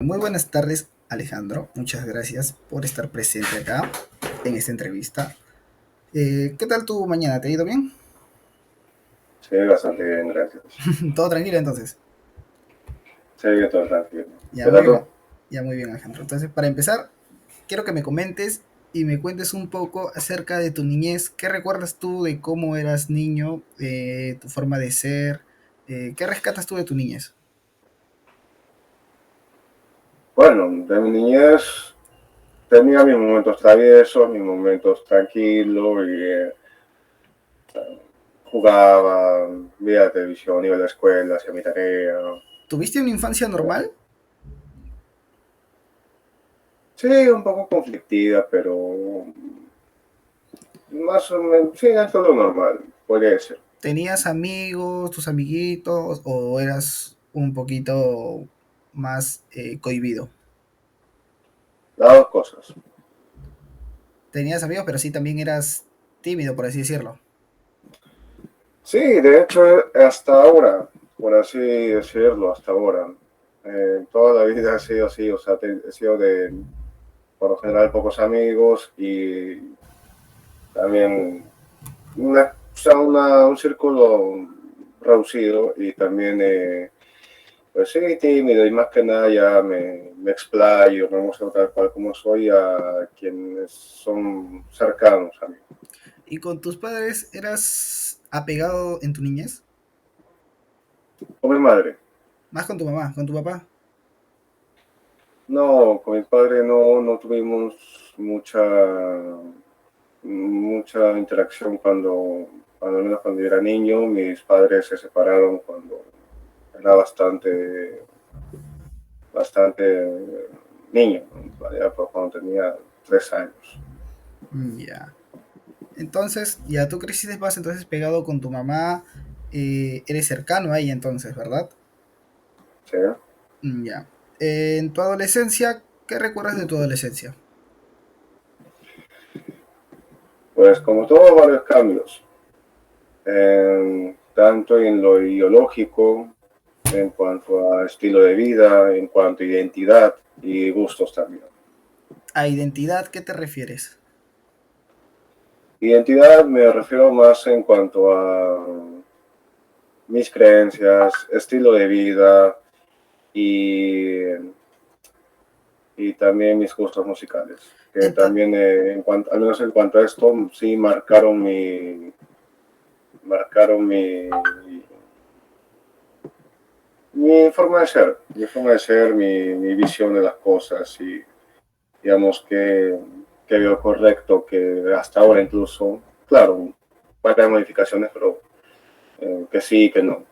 Muy buenas tardes, Alejandro. Muchas gracias por estar presente acá en esta entrevista. ¿Qué tal tu mañana? ¿Te ha ido bien? Sí, bastante bien, gracias. ¿Todo tranquilo entonces? Sí, todo tranquilo. Ya ¿Qué muy tal bien, tú? ya muy bien, Alejandro. Entonces, para empezar, quiero que me comentes y me cuentes un poco acerca de tu niñez. ¿Qué recuerdas tú de cómo eras niño, tu forma de ser? ¿Qué rescatas tú de tu niñez? Bueno, de mi niñez tenía mis momentos traviesos, mis momentos tranquilos, y jugaba, veía televisión, iba a la escuela, hacía mi tarea. ¿Tuviste una infancia normal? Sí, un poco conflictiva, pero más o menos, sí, es todo normal, podría ser. ¿Tenías amigos, tus amiguitos, o eras un poquito más cohibido? Las dos cosas. Tenías amigos, pero sí también eras tímido, por así decirlo. Sí, de hecho, hasta ahora, por así decirlo, hasta ahora. Toda la vida ha sido así, o sea, he sido de, por lo general, pocos amigos y también o sea, un círculo reducido y también, pues sí, tímido y más que nada ya me explayo, me muestro tal cual como soy a quienes son cercanos a mí. ¿Y con tus padres eras apegado en tu niñez? Con mi madre. Más con tu mamá, con tu papá. No, con mi padre no tuvimos mucha interacción cuando, al menos cuando yo era niño. Mis padres se separaron cuando era bastante niño, ¿no? Ya cuando tenía 3 años. Ya. Entonces, ya tú creciste más entonces pegado con tu mamá. Eres cercano a ella entonces, ¿verdad? ¿Sí? Ya. En tu adolescencia, ¿qué recuerdas de tu adolescencia? Pues como todo, varios cambios, tanto en lo ideológico, en cuanto a estilo de vida, en cuanto a identidad y gustos también. ¿A identidad qué te refieres? Identidad me refiero más en cuanto a mis creencias, estilo de vida y, y también mis gustos musicales, que Ento- también, al menos en cuanto a esto, sí marcaron mi forma de ser, mi visión de las cosas y digamos que veo correcto, que hasta ahora incluso, claro, varias modificaciones, pero que sí, que no.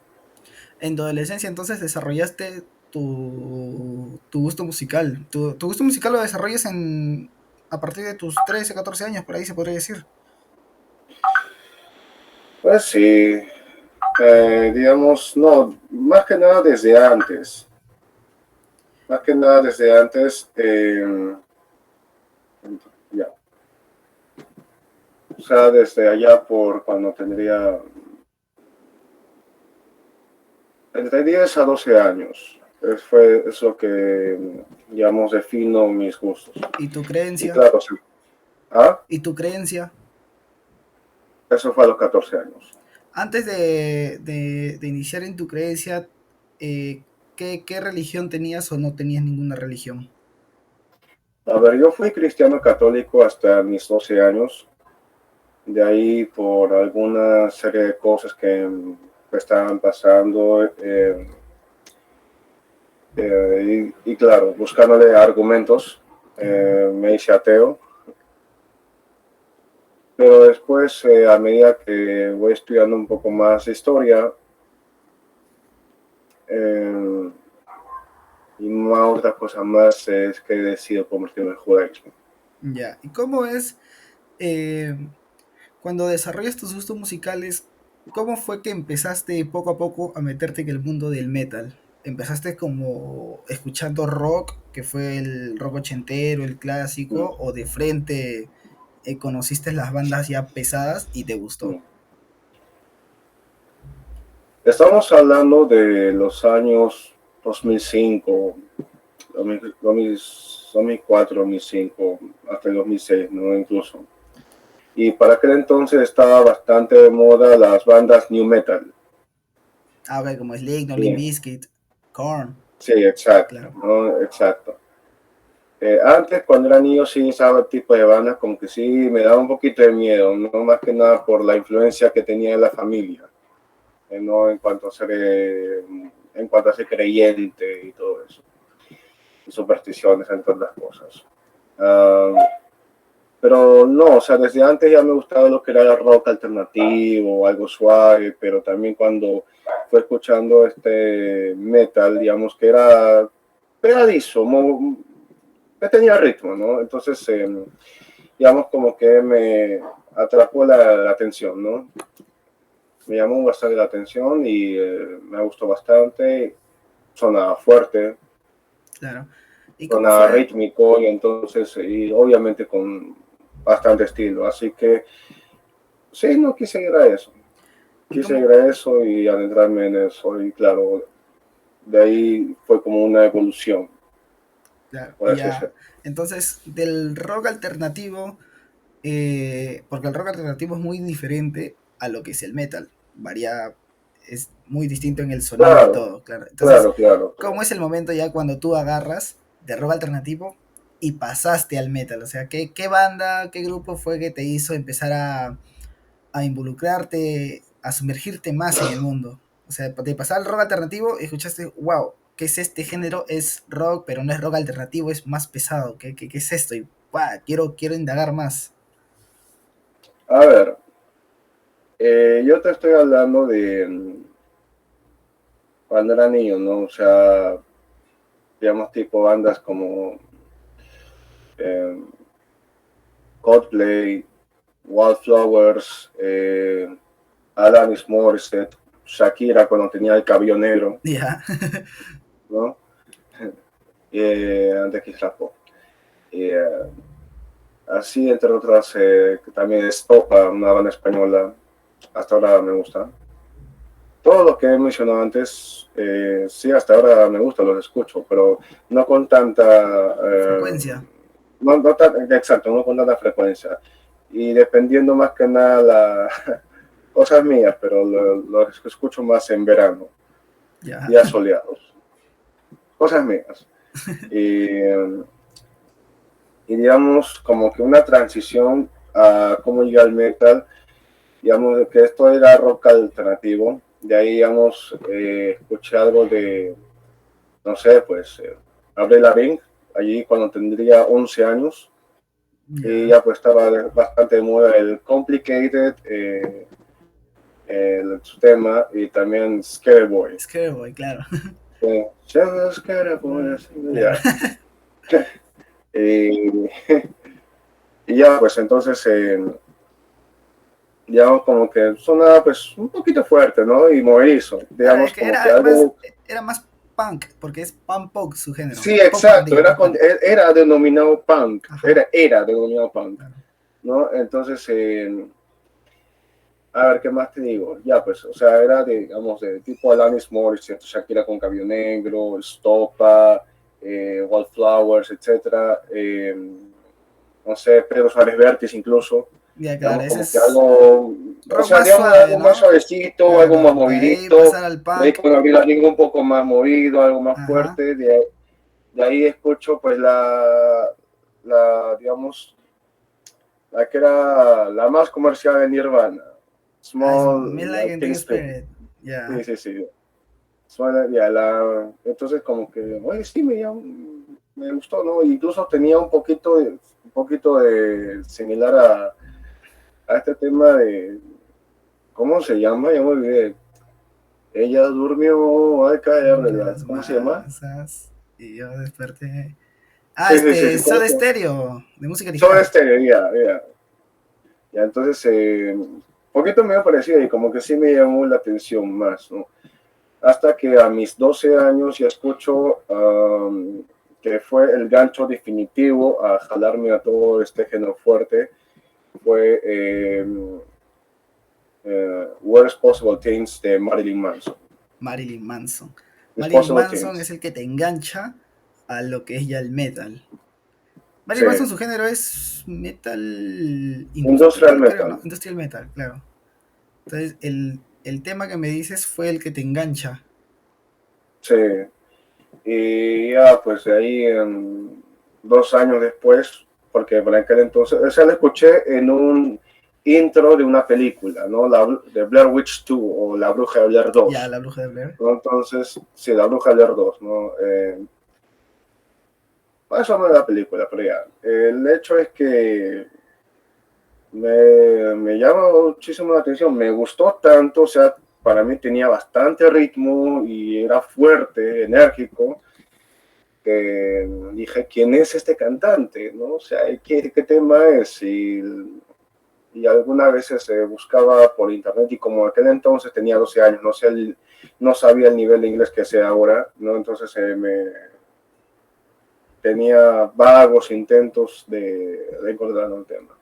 en tu adolescencia entonces desarrollaste tu gusto musical. Tu gusto musical lo desarrollas a partir de tus 13, 14 años, por ahí se podría decir. Pues sí, digamos, no, más que nada desde antes, ya, o sea, desde allá por cuando tendría entre 10 a 12 años. Es lo que, digamos, defino mis gustos. ¿Y tu Y creencia? claro, sí. ¿Ah? ¿Y tu creencia? Eso fue a los 14 años. Antes de iniciar en tu creencia, ¿qué religión tenías o no tenías ninguna religión? A ver, yo fui cristiano católico hasta mis 12 años. De ahí, por alguna serie de cosas que estaban pasando, y claro, buscándole argumentos, me hice ateo. Pero después, a medida que voy estudiando un poco más de historia, eh, y una otra cosa más es que he decidido convertirme en judaísmo. Ya. ¿Y cómo es eh, cuando desarrollas tus gustos musicales? ¿Cómo fue que empezaste poco a poco a meterte en el mundo del metal? ¿Empezaste como escuchando rock, que fue el rock ochentero, el Mm, clásico, o de frente conociste las bandas ya pesadas y te gustó? mm. Estamos hablando de los años 2005, 2004, 2005, hasta el 2006, ¿no? Incluso. Y para aquel entonces estaba bastante de moda las bandas new metal. Ah, ok, como Slipknot, Limp Sí, Bizkit, Korn, sí, exacto, claro. ¿no? Exacto. Antes, cuando era niño, sí, ese tipo de bandas como que sí me daba un poquito de miedo, no más que nada por la influencia que tenía en la familia, no en cuanto a ser creyente y todo eso, y supersticiones, entre otras cosas. Uh, pero no, o sea, desde antes ya me gustaba lo que era el rock alternativo, algo suave, pero también cuando fue escuchando este metal, digamos que era pegadizo, que tenía ritmo, ¿no? Entonces, digamos como que me atrapó la atención, ¿no? Me llamó bastante la atención y me gustó bastante, sonaba fuerte, Claro. ¿Y cómo sonaba fue? rítmico y entonces, y obviamente con bastante estilo, así que sí, no quise ir a eso, ¿Y quise cómo? ir a eso y adentrarme en eso y claro, de ahí fue como una evolución, Claro, por y así ya. decirlo. Entonces, del rock alternativo, porque el rock alternativo es muy diferente a lo que es el metal. Varía, es muy distinto en el sonido y Claro, todo, claro. Entonces, claro, claro, ¿cómo claro. es el momento ya cuando tú agarras de rock alternativo y pasaste al metal? O sea, ¿qué banda, qué grupo fue que te hizo empezar a involucrarte, a sumergirte más en el mundo? O sea, de pasar al rock alternativo, escuchaste, wow, ¿qué es este género? Es rock, pero no es rock alternativo, es más pesado. ¿Qué es esto? Y wow, quiero indagar más. A ver, yo te estoy hablando de cuando era niño, ¿no? O sea, digamos tipo bandas como eh, Coldplay, Wildflowers, Alanis Morissette, Shakira cuando tenía el cabello negro, Ya. ¿no? Antes que Pop. Así, entre otras, que también es Topa, una banda española, hasta ahora me gusta. Todo lo que he mencionado antes, sí, hasta ahora me gusta, los escucho, pero no con tanta, Frecuencia. exacto, no con tanta frecuencia. Y dependiendo más que nada cosas mías, pero lo escucho más en verano, Ya. días soleados, cosas mías. Y, y digamos, como que una transición a cómo llegué al metal, digamos, de que esto era rock alternativo, de ahí, digamos, escuché algo de no sé, pues Avril Lavigne, allí cuando tendría 11 años, y Ya. ya pues estaba bastante de moda el Complicated, su tema, y también Scary Boy. Boy, claro. Scary Boy, Boy, así, claro. ya. Y, y ya pues entonces, ya como que sonaba pues un poquito fuerte, ¿no? Y movedizo, Claro, es digamos que como que algo. era más punk, porque es punk pop su género. Sí, Pop punk, exacto, digo, pop punk. era denominado punk, Ajá. era denominado punk, Claro. ¿no? Entonces, a ver, ¿qué más te digo? Ya, pues, o sea, era de, digamos, de tipo Alanis Morissette, Shakira con Cabello Negro, Stopa, Wildflowers, etcétera. No sé, Pedro Suárez Vértiz incluso. Ya, claro, Digamos, ese como que es algo, o rock sea, más digamos, suave, algo más ¿no? suavecito, algo más Claro, de ahí movidito. pasar al De ahí punk. con Gabriel un poco más movido, algo más Ajá. fuerte. De ahí escucho, pues, digamos, la que era la más comercial de Nirvana. Ah, es Small Midnight like and Teen Teen Spirit. Spirit. Sí, Ya. sí, sí. Ya, entonces como que, oye, sí, me gustó, ¿no? Incluso tenía un poquito de similar a este tema de, ¿cómo se llama? Ya me olvidé. Ella durmió al caer de Sobre la, las ¿cómo se llama? masas. Y yo desperté. Ah, Sí, sí, sí, sí, ¿cómo Soda se llama? Stereo, de música Sobre ligera. este, ya, entonces, un poquito me ha parecido y como que sí me llamó la atención más, ¿no? Hasta que a mis 12 años ya escucho que fue el gancho definitivo a jalarme a todo este género fuerte, fue Worst Possible Things de Marilyn Manson. Marilyn Manson. Marilyn Possible Manson es Things. el que te engancha a lo que es ya el metal. Marilyn Sí, Manson, su género es metal industrial industrial, creo, ¿no? metal. Industrial metal, claro. Entonces, el tema que me dices fue el que te engancha. Sí, y ya pues de ahí 2 años después, porque por aquel entonces, esa la escuché en un intro de una película, ¿no? De Blair Witch 2 o La Bruja de Blair Ya, 2. La Bruja de Blair. ¿No? Entonces, sí, La Bruja de Blair 2, ¿no? Eso no es la película, pero ya. El hecho es que me llama muchísimo la atención, me gustó tanto, o sea, para mí tenía bastante ritmo y era fuerte, enérgico, que dije, ¿quién es este cantante? ¿No? O sea, ¿qué tema es? Y algunas veces buscaba por internet y como aquel entonces tenía 12 años, no sabía el nivel de inglés que sé ahora, ¿no? Entonces tenía vagos intentos de encontrar un tema.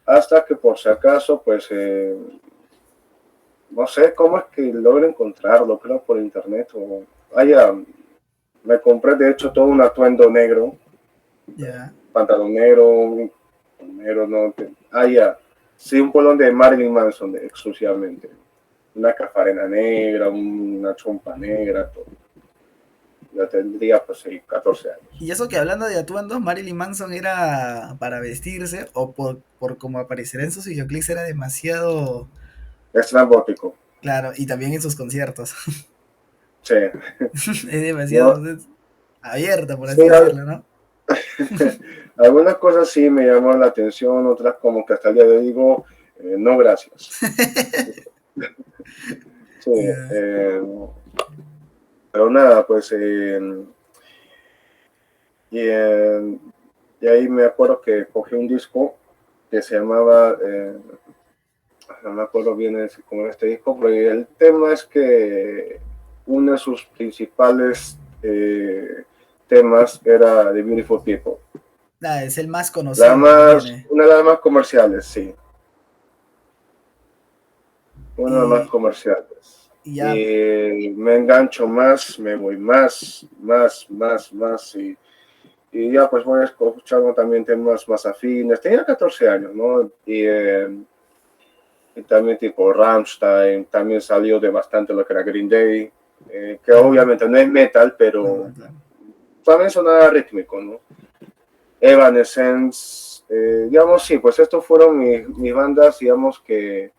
Hasta que por si acaso, pues, no sé cómo es que logro encontrarlo, creo por internet. Me compré de hecho todo un atuendo negro, Ya. pantalón negro, negro, no, sí, un polón de Marilyn Manson exclusivamente. Una cafarena negra, una chompa negra, todo. Ya tendría pues sí, 14 años. Y eso que hablando de atuendos, Marilyn Manson era para vestirse o por como aparecerá en sus videoclips era demasiado Estrambótico, claro, y también en sus conciertos. sí. Es demasiado No, es abierta, por sí, así decirlo, ¿no? algunas cosas sí me llaman la atención, otras como que hasta el día de hoy digo, no gracias. Sí, Ya. pero nada, pues, y, y ahí me acuerdo que cogí un disco que se llamaba, no me acuerdo bien cómo este disco, pero el tema es que uno de sus principales temas era The Beautiful People. Ah, es el más conocido que tiene. Una de las más comerciales, sí. Una de las más Y, comerciales. y ya, Y me engancho más, me voy más. Y ya pues voy escuchando también temas más afines. Tenía 14 años, ¿no? Y también tipo Rammstein, también salió de bastante lo que era Green Day, que claro, obviamente no es metal, pero no, claro. también sonaba rítmico, ¿no? Evanescence, digamos, sí, pues estos fueron mis bandas, digamos, que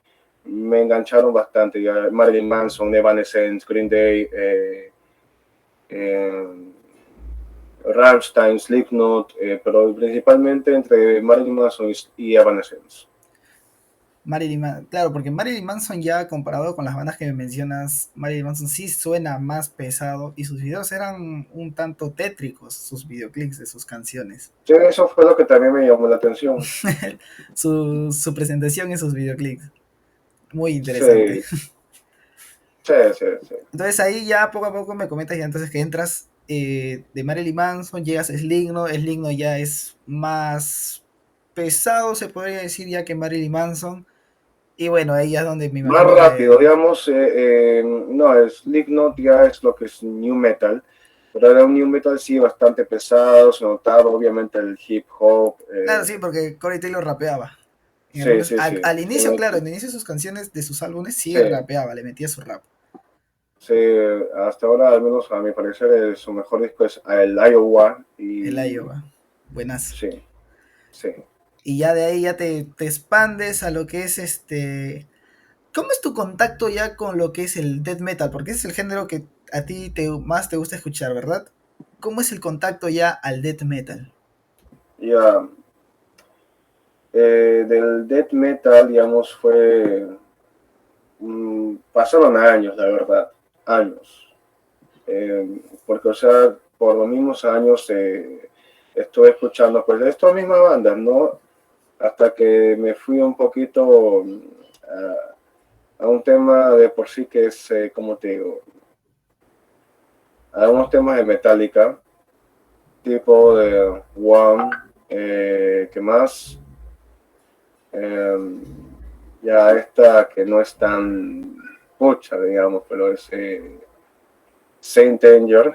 me engancharon bastante, ya Marilyn Manson, Evanescence, Green Day, eh, Rammstein, Slipknot, pero principalmente entre Marilyn Manson y Evanescence. Claro, porque Marilyn Manson ya comparado con las bandas que me mencionas, Marilyn Manson sí suena más pesado y sus videos eran un tanto tétricos, sus videoclips de sus canciones. Sí, eso fue lo que también me llamó la atención. Su presentación en sus videoclips, muy interesante. Sí, sí. Entonces ahí ya poco a poco me comentas ya entonces que entras de Marilyn Manson, llegas a Slipknot, Slipknot ya es más pesado, se podría decir ya que Marilyn Manson. Y bueno, ahí ya es donde me Más imagino rápido, que digamos, no, Slipknot ya es lo que es New Metal, pero era un New Metal sí bastante pesado, se notaba obviamente el hip hop, claro, sí, porque Corey Taylor rapeaba. En sí, algunos, sí, sí, al inicio, claro, al inicio de sus canciones, de sus álbumes, sí sí, rapeaba, le metía su rap. sí, hasta ahora al menos a mi parecer su mejor disco es el Iowa El y Iowa. Buenazo. sí, sí. Y ya de ahí ya te expandes a lo que es ¿Cómo es tu contacto ya con lo que es el death metal? Porque ese es el género que a ti más te gusta escuchar, ¿verdad? ¿Cómo es el contacto ya al death metal? Ya, del death metal, digamos, pasaron años, la verdad, años. Porque, o sea, por los mismos años estuve escuchando pues de estas mismas bandas, ¿no? Hasta que me fui un poquito a un tema de por sí que es, como te digo, a unos temas de Metallica, tipo de One, ¿qué más? Eh, ya esta que no es tan pucha, digamos, pero es Saint Anger.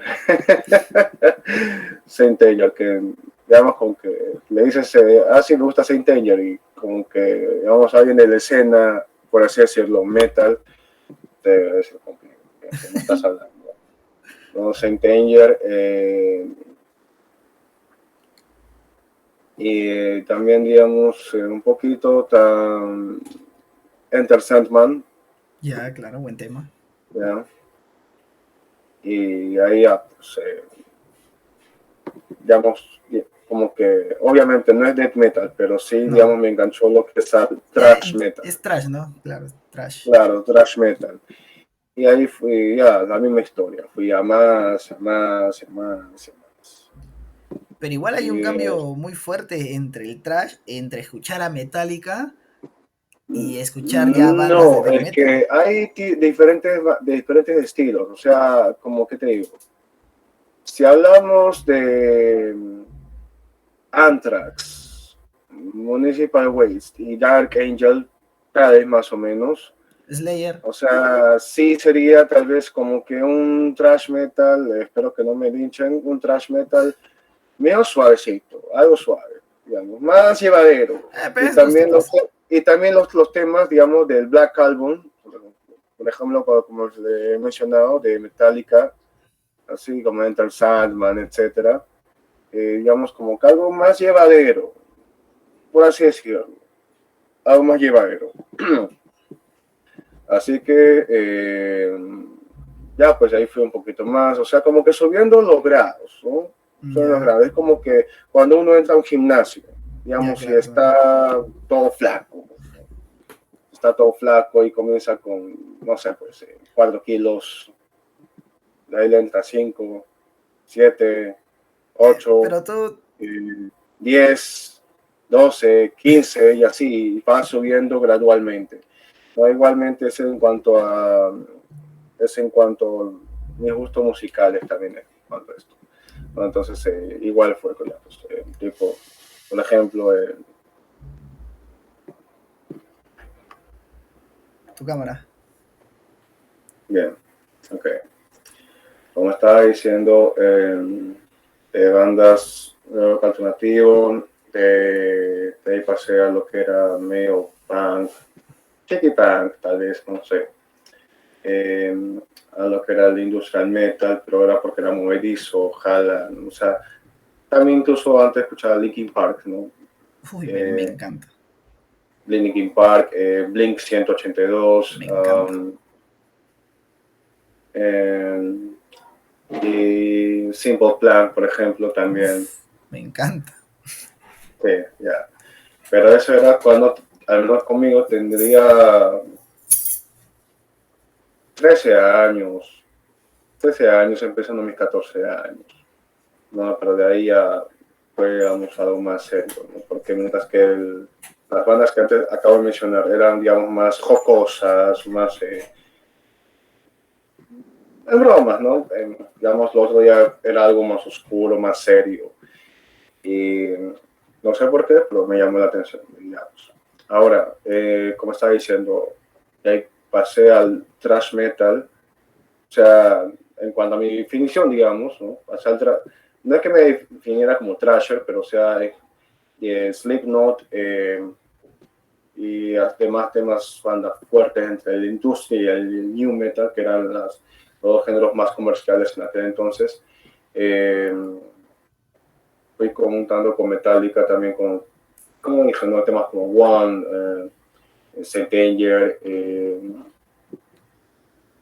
Saint Anger, que digamos con que le dices, sí me gusta Saint Anger, y como que digamos alguien de la escena, por así decirlo, metal, te debe decir como que me estás hablando. ¿No? Saint Anger, y también digamos un poquito Enter Sandman, Ya, claro, buen tema. ¿ya? Y ahí ya, pues, digamos, como que obviamente no es death metal, pero sí, digamos, No. me enganchó lo que es Ya, thrash metal. es trash, ¿no? Claro, trash. Claro, thrash metal. Y ahí fui ya la misma historia, fui a más, a más, a más, a más. Pero igual hay un Y cambio muy fuerte entre el trash, entre escuchar a Metallica y escuchar ya bandas de no, death es metal. que hay diferentes estilos, o sea, como que te digo, si hablamos de Anthrax, Municipal Waste y Dark Angel, tal vez más o menos. Slayer. O sea, sí sería tal vez como que un thrash metal, espero que no me linchen, un thrash metal medio suavecito, algo suave, digamos, más llevadero. Pero Y es gusto, también pues. los temas, digamos, del Black Album, por ejemplo, como les he mencionado, de Metallica, así como Enter Sandman, etcétera, digamos, como que algo más llevadero, por así decirlo, algo más llevadero. Así que ya, pues ahí fui un poquito más, o sea, como que subiendo los grados, ¿no? Subiendo los Ya, grados. Es como que cuando uno entra a un gimnasio, ya, digamos, si claro, claro. está todo flaco, está todo flaco y comienza con, no sé, pues 4 kilos, de ahí le entra 5, 7, 8, Pero tú, 10, 12, 15 y así, y va subiendo gradualmente. No, igualmente es en cuanto a mis gustos musicales también en cuanto a esto. Bueno, entonces igual fue con pues, tipo, por ejemplo, tu cámara. bien, ok. Como estaba diciendo, de bandas rock alternativo, de ahí pasé a lo que era medio punk, chiqui punk, tal vez, no sé. eh, a lo que era el industrial metal, pero era porque era movedizo, jala, o sea, también incluso antes escuchaba Linkin Park, ¿no? Uy, me Eh, encanta. Linkin Park, Blink 182, Me encanta. y Simple Plan, por ejemplo, también. Uf, me encanta. Sí, ya. Pero eso era cuando, al menos conmigo, tendría 13 años, 13 años, empezando mis 14 años. No, pero de ahí ya fue algo más serio, ¿no? Porque mientras que las bandas que antes acabo de mencionar eran, digamos, más jocosas, más en bromas, ¿no? Digamos, lo otro ya era algo más oscuro, más serio. Y no sé por qué, pero me llamó la atención, digamos. Ahora, como estaba diciendo, pasé al thrash metal, o sea, en cuanto a mi definición, digamos, ¿no? Pasé no es que me definiera como thrasher, pero o sea, Slipknot y además temas bandas fuertes entre el industria y el new metal, que eran los dos géneros más comerciales en aquel entonces. Eh, Fui contando con Metallica también como dije, ¿no? Temas como One, Saint Danger,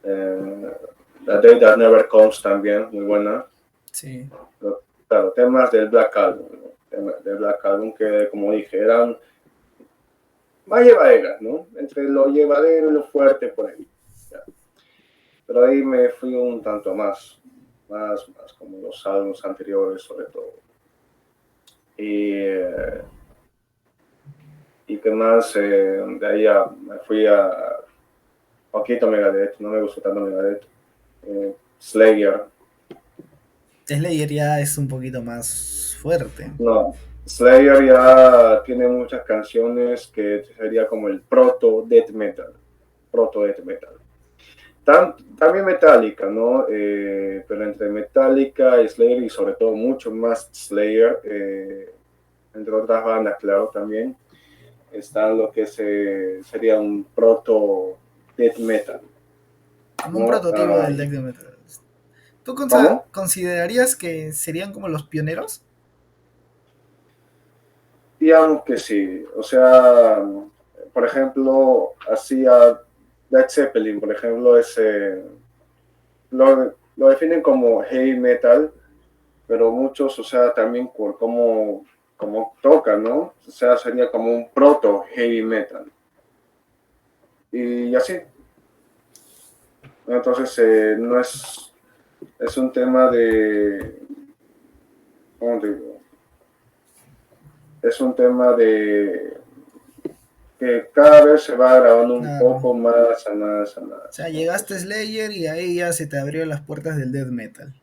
The Day That Never Comes también, muy buena. Sí. Pero, claro, temas del Black Album, ¿no? Del Black Album que, como dije, eran más llevaderas, ¿no? Entre lo llevadero y lo fuerte por ahí. ¿Ya? Pero ahí me fui un tanto más como los álbumes anteriores sobre todo. Y y que más de ahí me fui a poquito Megadeth, no me gustó tanto Megadeth, Slayer, Slayer ya es un poquito más fuerte. no, Slayer ya tiene muchas canciones que sería como el proto death metal, También Metallica, ¿no? Pero entre Metallica, Slayer y sobre todo mucho más Slayer, entre otras bandas, claro, también, están lo que sería un proto death metal, Como un ¿no? prototipo del deck de metal. ¿Tú ¿Cómo? considerarías que serían como los pioneros? Digamos que sí, o sea, por ejemplo, hacía Led Zeppelin, por ejemplo, lo definen como heavy metal, pero muchos, o sea, también por cómo tocan, ¿no? O sea, sería como un proto heavy metal. Y así, entonces no es un tema de, ¿cómo te digo? Es un tema de que cada vez se va grabando un Claro. poco más, a más, a O sea, más. llegaste a Entonces, Slayer y ahí ya se te abrieron las puertas del death metal.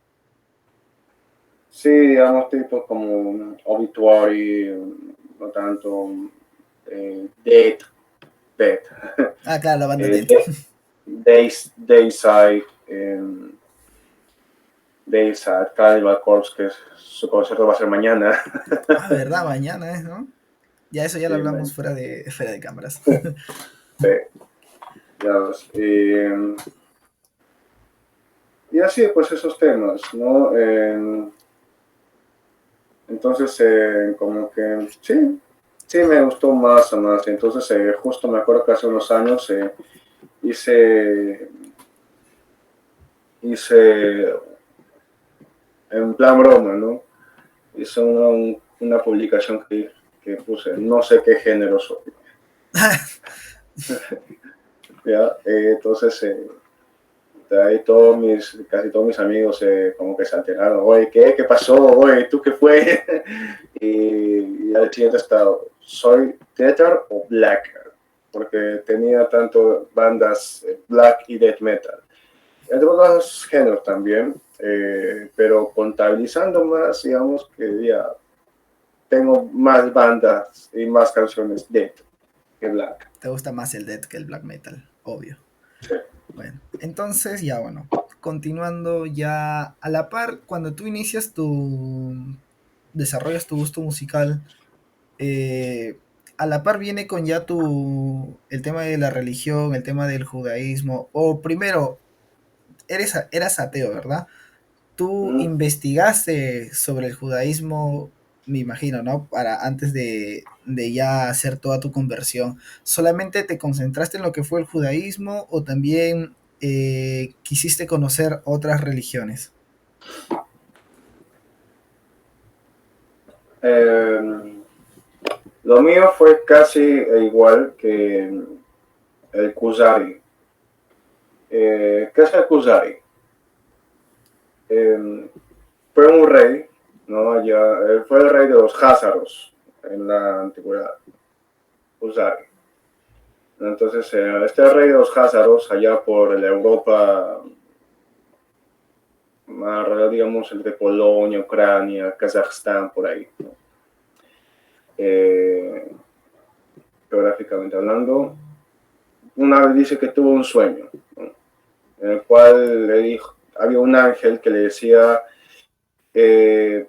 sí, digamos, tipo como Obituary, no tanto Dead, Dead, Ah, claro, la banda eh, Death. Dayside, Dayside, Cannibal Corpse, que su concierto va a ser mañana. Ah, verdad, mañana es, ¿no? Ya eso ya lo Sí, hablamos fuera de cámaras. sí, ya ves. Y así, pues esos temas, ¿no? Entonces, como que sí, sí me gustó más o más. Entonces, justo me acuerdo que hace unos años hice, hice en plan broma, ¿no? Hice una publicación que puse, no sé qué género soy. ¿Ya? Entonces, de ahí casi todos mis amigos como que se alteraron. Oye, ¿qué pasó? Oye, ¿tú qué fue? Y al siguiente estado, ¿soy Death o Black? Porque tenía tanto bandas black y death metal. Entre otros géneros también, pero contabilizando más, digamos que ya tengo más bandas y más canciones death que black. Te gusta más el death que el black metal, obvio. Sí. Bueno, entonces ya bueno, continuando ya a la par, cuando tú inicias desarrollas tu gusto musical, eh, a la par viene con ya el tema de la religión, el tema del judaísmo, o primero, eras ateo, ¿verdad? Tú Mm. investigaste sobre el judaísmo, me imagino, ¿no? Para antes de ya hacer toda tu conversión. ¿Solamente te concentraste en lo que fue el judaísmo o también quisiste conocer otras religiones? Eh, lo mío fue casi igual que el Kuzari. ¿Qué es el Kuzari? Eh, fue un rey, ¿no? Fue el rey de los Házaros en la antigüedad, Kuzari. Entonces, este rey de los Házaros, allá por la Europa, más, digamos, entre Polonia, Ucrania, Kazajstán, por ahí, ¿no? Eh, geográficamente hablando, una vez dice que tuvo un sueño, ¿no? En el cual le dijo, había un ángel que le decía, eh,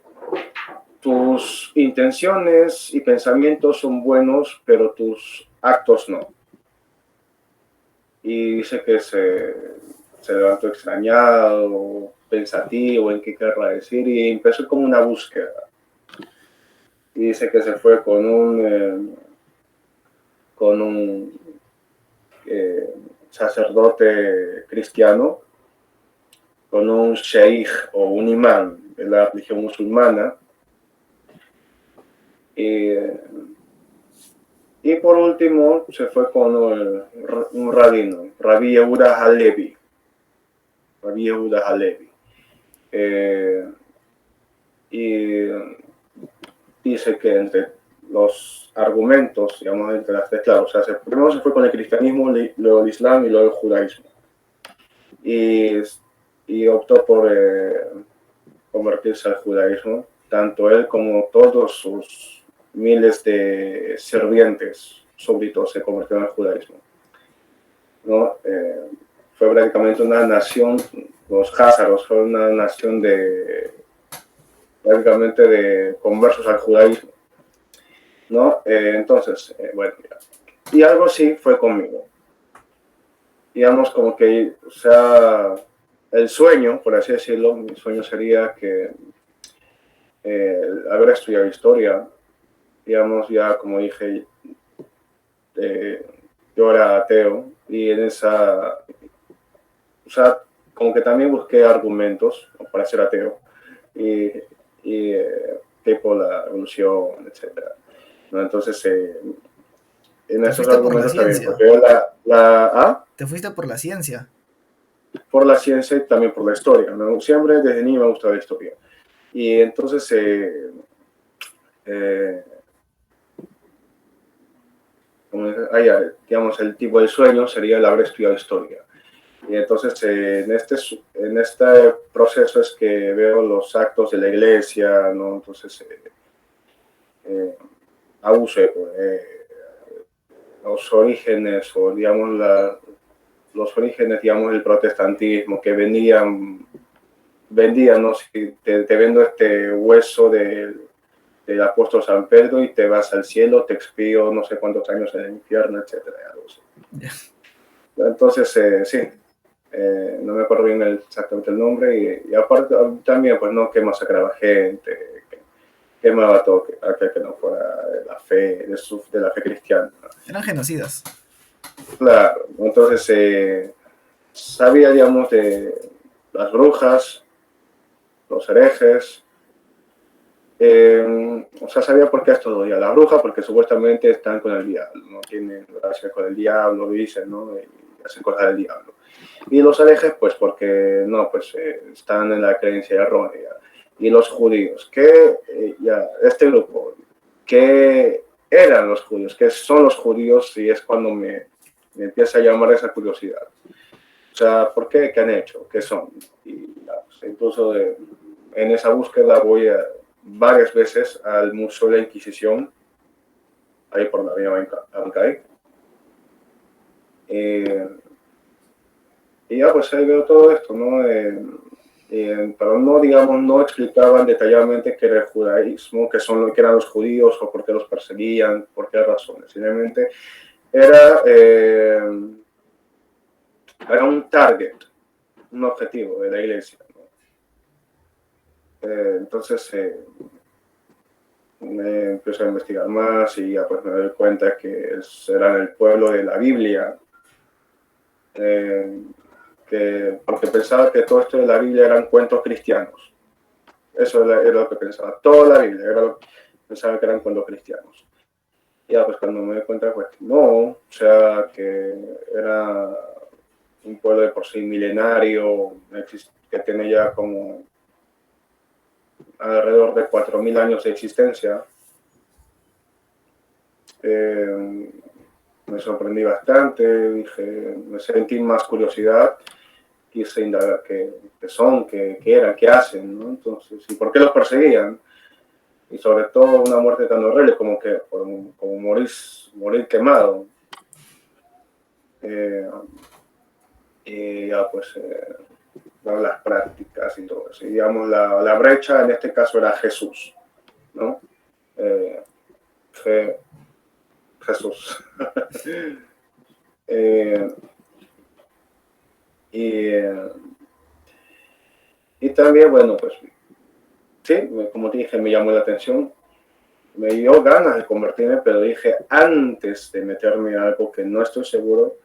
tus intenciones y pensamientos son buenos, pero tus actos no. Y dice que se levantó extrañado, pensativo en qué querrá decir, y empezó como una búsqueda. Y dice que se fue con un eh, sacerdote cristiano, con un sheikh o un imán de la religión musulmana. Eh, y por último se fue con un rabino, Rabbi Yehuda Halevi. Rabbi Yehuda Halevi. Y dice que entre los argumentos, digamos, entre las tres, claro, o sea, primero se fue con el cristianismo, luego el islam y luego el judaísmo. Y, y optó por convertirse al judaísmo, tanto él como todos sus miles de sirvientes súbditos se convirtieron al judaísmo, ¿no? fue prácticamente una nación, los házaros, fue una nación prácticamente de conversos al judaísmo, ¿no? Entonces, bueno, y algo así fue conmigo. Digamos como que, o sea, el sueño, por así decirlo, mi sueño sería que haber estudiado historia, digamos, ya como dije, eh, yo era ateo y en esa, o sea, como que también busqué argumentos para ser ateo y, tipo la evolución, etcétera, ¿no? Entonces, en Te esos fuiste por la argumentos también, ciencia. porque yo ¿ah? Te fuiste por la ciencia. Por la ciencia y también por la historia, ¿no? Siempre desde niño me ha gustado la historia. Y entonces, eh, digamos, el tipo de sueño sería el haber estudiado historia. Y entonces en este proceso es que veo los actos de la iglesia, ¿no? Entonces, abuso, los orígenes o digamos los orígenes, digamos, del protestantismo que vendían, ¿no? Si te vendo este hueso del apóstol San Pedro y te vas al cielo, te expío no sé cuántos años en el infierno, etcétera, algo así. Ya. Entonces, sí, no me acuerdo bien exactamente el nombre y aparte también, pues no, que masacraba gente, que quemaba todo aquel que no fuera de la fe, de la fe cristiana, ¿no? Eran genocidas. Claro, entonces sabía, digamos, de las brujas, los herejes, o sea, sabía por qué esto odia a la bruja, porque supuestamente están con el diablo, no tienen gracia con el diablo, dicen, ¿no? Y hacen cosas del diablo. Y los herejes, pues porque no, pues están en la creencia errónea. Y los judíos, que ya, este grupo, ¿qué eran los judíos? ¿Qué son los judíos? Y es cuando me empieza a llamar esa curiosidad. O sea, ¿por qué? ¿Qué han hecho? ¿Qué son? Y ya, pues, incluso en esa búsqueda voy varias veces al Museo de la Inquisición, ahí por la vía Bancay. Y ya, pues ahí veo todo esto, ¿no? Pero no, digamos, no explicaban detalladamente qué era el judaísmo, qué eran los judíos o por qué los perseguían, por qué razones. Simplemente era, era un target, un objetivo de la iglesia, ¿no? Entonces me empiezo a investigar más y ya pues me doy cuenta que eran el pueblo de la Biblia, porque pensaba que todo esto de la Biblia eran cuentos cristianos. Eso era lo que pensaba. Toda la Biblia pensaba que eran cuentos cristianos. Y ya pues cuando me doy cuenta, pues no, o sea, que era un pueblo de por sí milenario, que tiene ya como alrededor de 4.000 años de existencia. Me sorprendí bastante, dije, me sentí más curiosidad, quise indagar qué son, qué eran, qué hacen, ¿no? Entonces, ¿y por qué los perseguían? Y sobre todo una muerte tan horrible como que como morir quemado. Y ya pues las prácticas y todo eso. Y digamos, la brecha en este caso era Jesús, ¿no? Eh, Jesús. eh, y, y también, bueno, pues sí, como te dije, me llamó la atención, me dio ganas de convertirme, pero dije, antes de meterme en algo que no estoy seguro,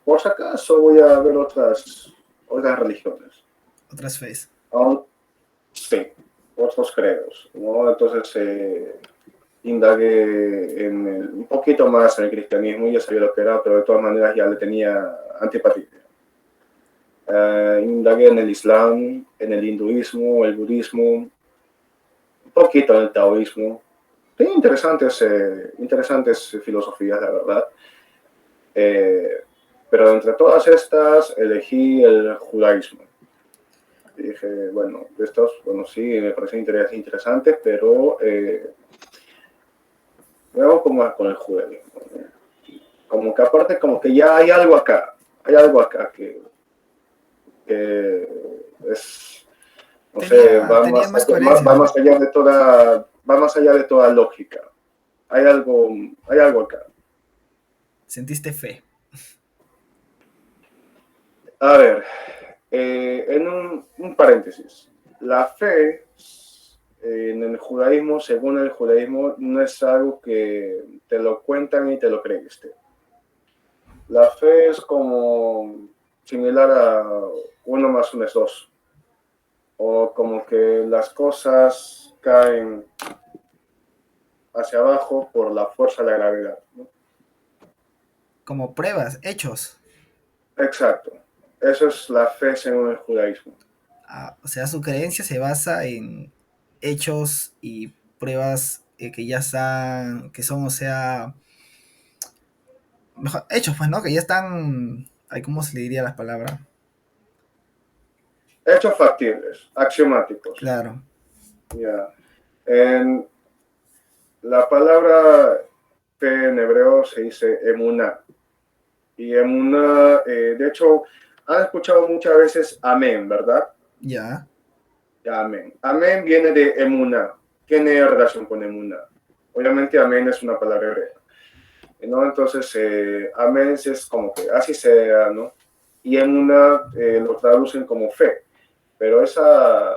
por si acaso voy a ver otras religiones. Otras fees. Sí, otros credos, ¿no? Entonces indagué un poquito más en el cristianismo, ya sabía lo que era, pero de todas maneras ya le tenía antipatía. Indagué en el Islam, en el hinduismo, el budismo, un poquito en el taoísmo. Sí, interesantes filosofías, la verdad. Pero entre todas estas elegí el judaísmo. Y dije, bueno, estos, bueno, sí, me parecen interesantes, pero luego como con el judaísmo. Como que aparte, como que ya hay algo acá que es, no sé, Tenía más coherencia, va ¿no? más allá de toda, va más allá de toda lógica. Hay algo, hay algo acá. Sentiste fe. A ver, en un paréntesis, la fe en el judaísmo, según el judaísmo, no es algo que te lo cuentan y te lo creíste. La fe es como similar a uno más uno es dos, o como que las cosas caen hacia abajo por la fuerza de la gravedad, ¿no? Como pruebas, hechos. Exacto. Eso es la fe según el judaísmo. O sea, su creencia se basa en hechos y pruebas que ya están, que son, o sea, mejor, hechos, pues, ¿no? Que ya están, ay, ¿cómo se le diría las palabras? Hechos factibles, axiomáticos. Claro, Ya. En la palabra fe en hebreo se dice emuná. Y emuná, de hecho, han escuchado muchas veces amén, ¿verdad? ya. Amén. Amén viene de emuná. Tiene relación con emuná. Obviamente amén es una palabra hebrea, ¿no? Entonces, amén es como que así sea, ¿no? Y emuná lo traducen como fe. Pero esa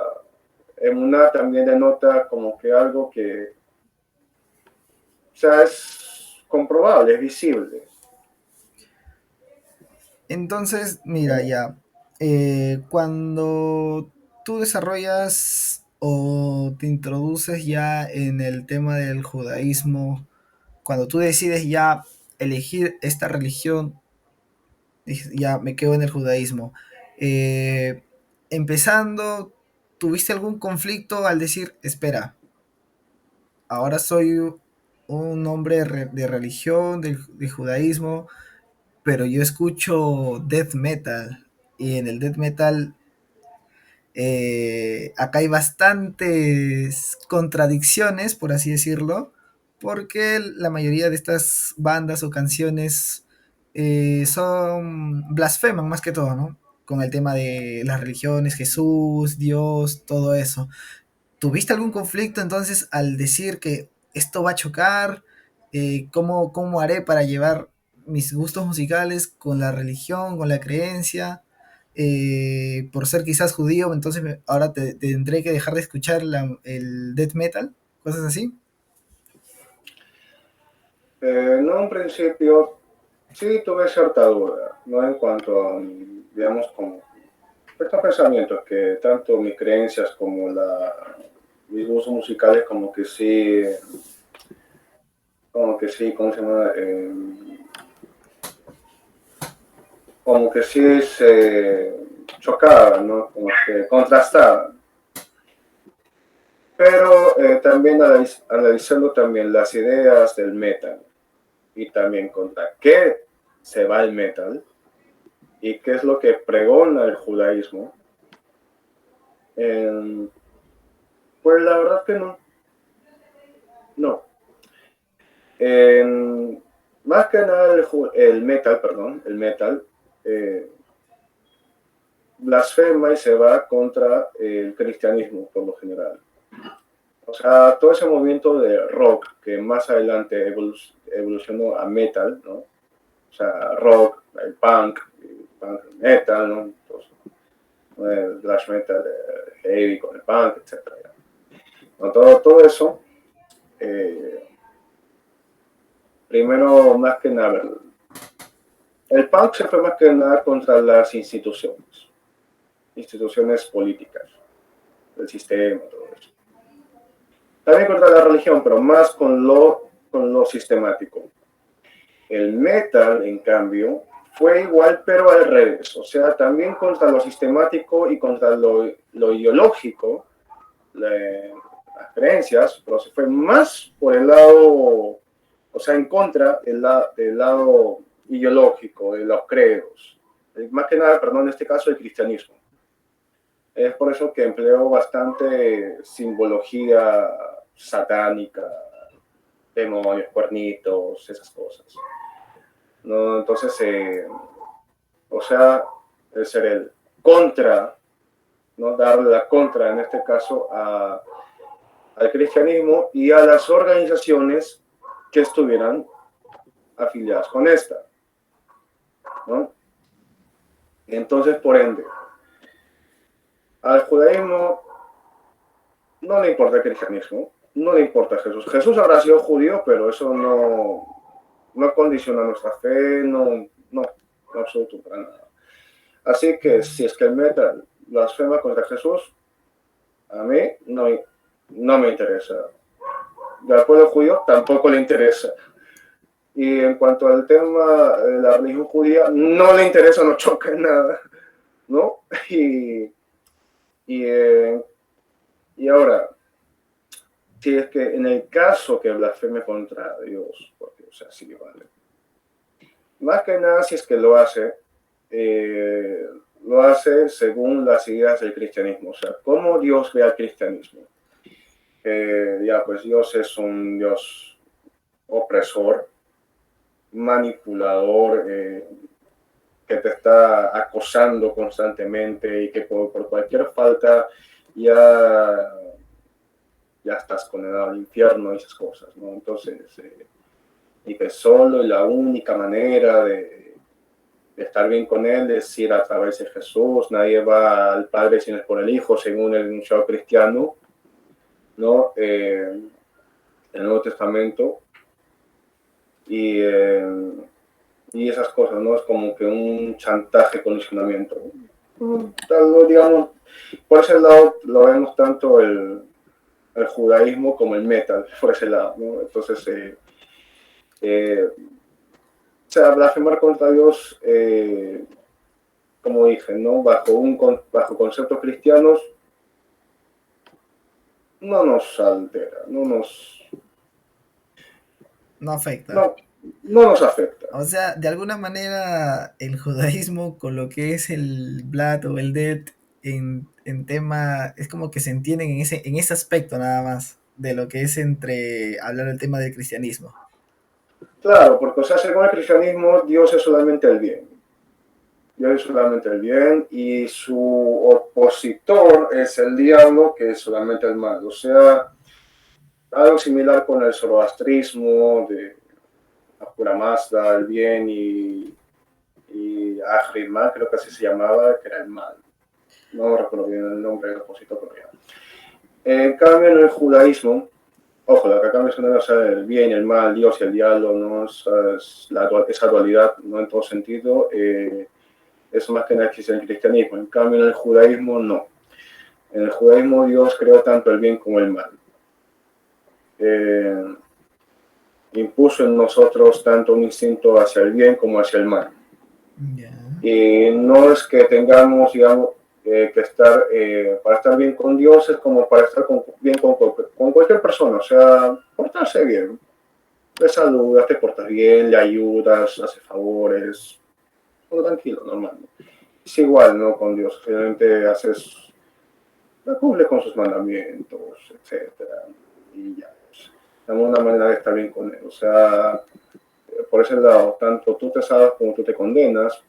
emuná también denota como que algo que, o sea, es comprobable, es visible. Entonces, mira, ya. Cuando tú desarrollas o te introduces ya en el tema del judaísmo, cuando tú decides ya elegir esta religión, ya me quedo en el judaísmo. Eh, Empezando, ¿tuviste algún conflicto al decir, espera, ahora soy un hombre de religión, de judaísmo, pero yo escucho death metal y en el death metal acá hay bastantes contradicciones, por así decirlo, porque la mayoría de estas bandas o canciones son blasfeman más que todo, ¿no? Con el tema de las religiones, Jesús, Dios, todo eso. ¿Tuviste algún conflicto entonces al decir que esto va a chocar? ¿Cómo haré para llevar mis gustos musicales con la religión, con la creencia? Por ser quizás judío, entonces ahora tendré que dejar de escuchar el death metal, cosas así. No, en principio, sí tuve cierta duda, ¿no? En cuanto a, digamos, como estos pensamientos que tanto mis creencias como mis gustos musicales como que sí, ¿cómo se llama? Como que sí se chocaban, ¿no? Como que contrastaban. Pero también analizando también las ideas del metal y también contra qué se va el metal y qué es lo que pregona el judaísmo, eh, pues la verdad que no. No. En, más que nada el metal, perdón, el metal eh, blasfema y se va contra el cristianismo por lo general. O sea, todo ese movimiento de rock que más adelante evolucionó a metal, ¿no? O sea, rock, el punk metal, ¿no? Entonces, el thrash metal heavy con el punk, etcétera. ¿No? Todo eso, eh, primero, más que nada, el punk se fue más que nada contra las instituciones políticas, el sistema, todo eso. También contra la religión, pero más con lo sistemático. El metal, en cambio, fue igual, pero al revés. O sea, también contra lo sistemático y contra lo ideológico, las creencias, pero se fue más por el lado, o sea, en contra del lado ideológico, de los credos. Más que nada, perdón, en este caso, el cristianismo. Es por eso que empleo bastante simbología satánica, demonios, cuernitos, esas cosas. ¿No? Entonces, o sea, el ser él. contra, ¿no? Darle la contra, en este caso, al cristianismo y a las organizaciones que estuvieran afiliadas con esta, ¿no? Entonces, por ende, al judaísmo no le importa el cristianismo, no le importa Jesús. Jesús habrá sido judío, pero eso no condiciona nuestra fe, no absoluto para nada. Así que si es que el metal blasfema contra Jesús, a mí no me interesa. Y al pueblo judío tampoco le interesa. Y en cuanto al tema de la religión judía, no le interesa, no choca en nada, ¿no? Y, eh, y ahora, si es que en el caso que blasfeme contra Dios, porque, o sea, sí, vale. Más que nada, si es que lo hace según las ideas del cristianismo, o sea, cómo Dios ve al cristianismo. Ya, pues Dios es un Dios opresor, manipulador, que te está acosando constantemente y que por cualquier falta ya, ya estás condenado al infierno y esas cosas, ¿no? Entonces, y que solo la única manera de estar bien con él es ir a través de Jesús, nadie va al Padre si no es por el Hijo, según el enunciado cristiano, ¿no? El Nuevo Testamento, y, y esas cosas, ¿no? Es como que un chantaje, condicionamiento. Digamos, por ese lado lo vemos tanto el judaísmo como el metal, por ese lado, ¿no? Entonces, o sea, blasfemar contra Dios, como dije, ¿no? Bajo conceptos cristianos, no nos altera, No afecta. no, no nos afecta. O sea, de alguna manera el judaísmo con lo que es el Blat o el Det en tema, es como que se entienden en ese aspecto nada más, de lo que es entre hablar del tema del cristianismo. Claro, porque, o sea, según el cristianismo, Dios es solamente el bien. Dios es solamente el bien y su opositor es el diablo, que es solamente el mal. O sea, algo similar con el zoroastrismo, de Ahura Mazda, el bien, y Ahriman, creo que así se llamaba, que era el mal. No recuerdo bien el nombre del opositor, pero ya. En cambio, en el judaísmo, ojo, lo que acá mencioné, o sea, el bien y el mal, Dios y el diablo, ¿no? Esa dualidad, no en todo sentido, eso más que nada existe en el cristianismo. En cambio, en el judaísmo, no. En el judaísmo, Dios creó tanto el bien como el mal. Impuso en nosotros tanto un instinto hacia el bien como hacia el mal. Ya. Y no es que tengamos, digamos, que estar, para estar bien con Dios es como para estar bien con cualquier persona, o sea, portarse bien. Le saludas, te portas bien, le ayudas, haces favores, todo tranquilo, normal. Es igual, ¿no? Con Dios, realmente cumple con sus mandamientos, etcétera, y ya, pues, de alguna manera de estar bien con él. O sea, por ese lado, tanto tú te salvas como tú te condenas,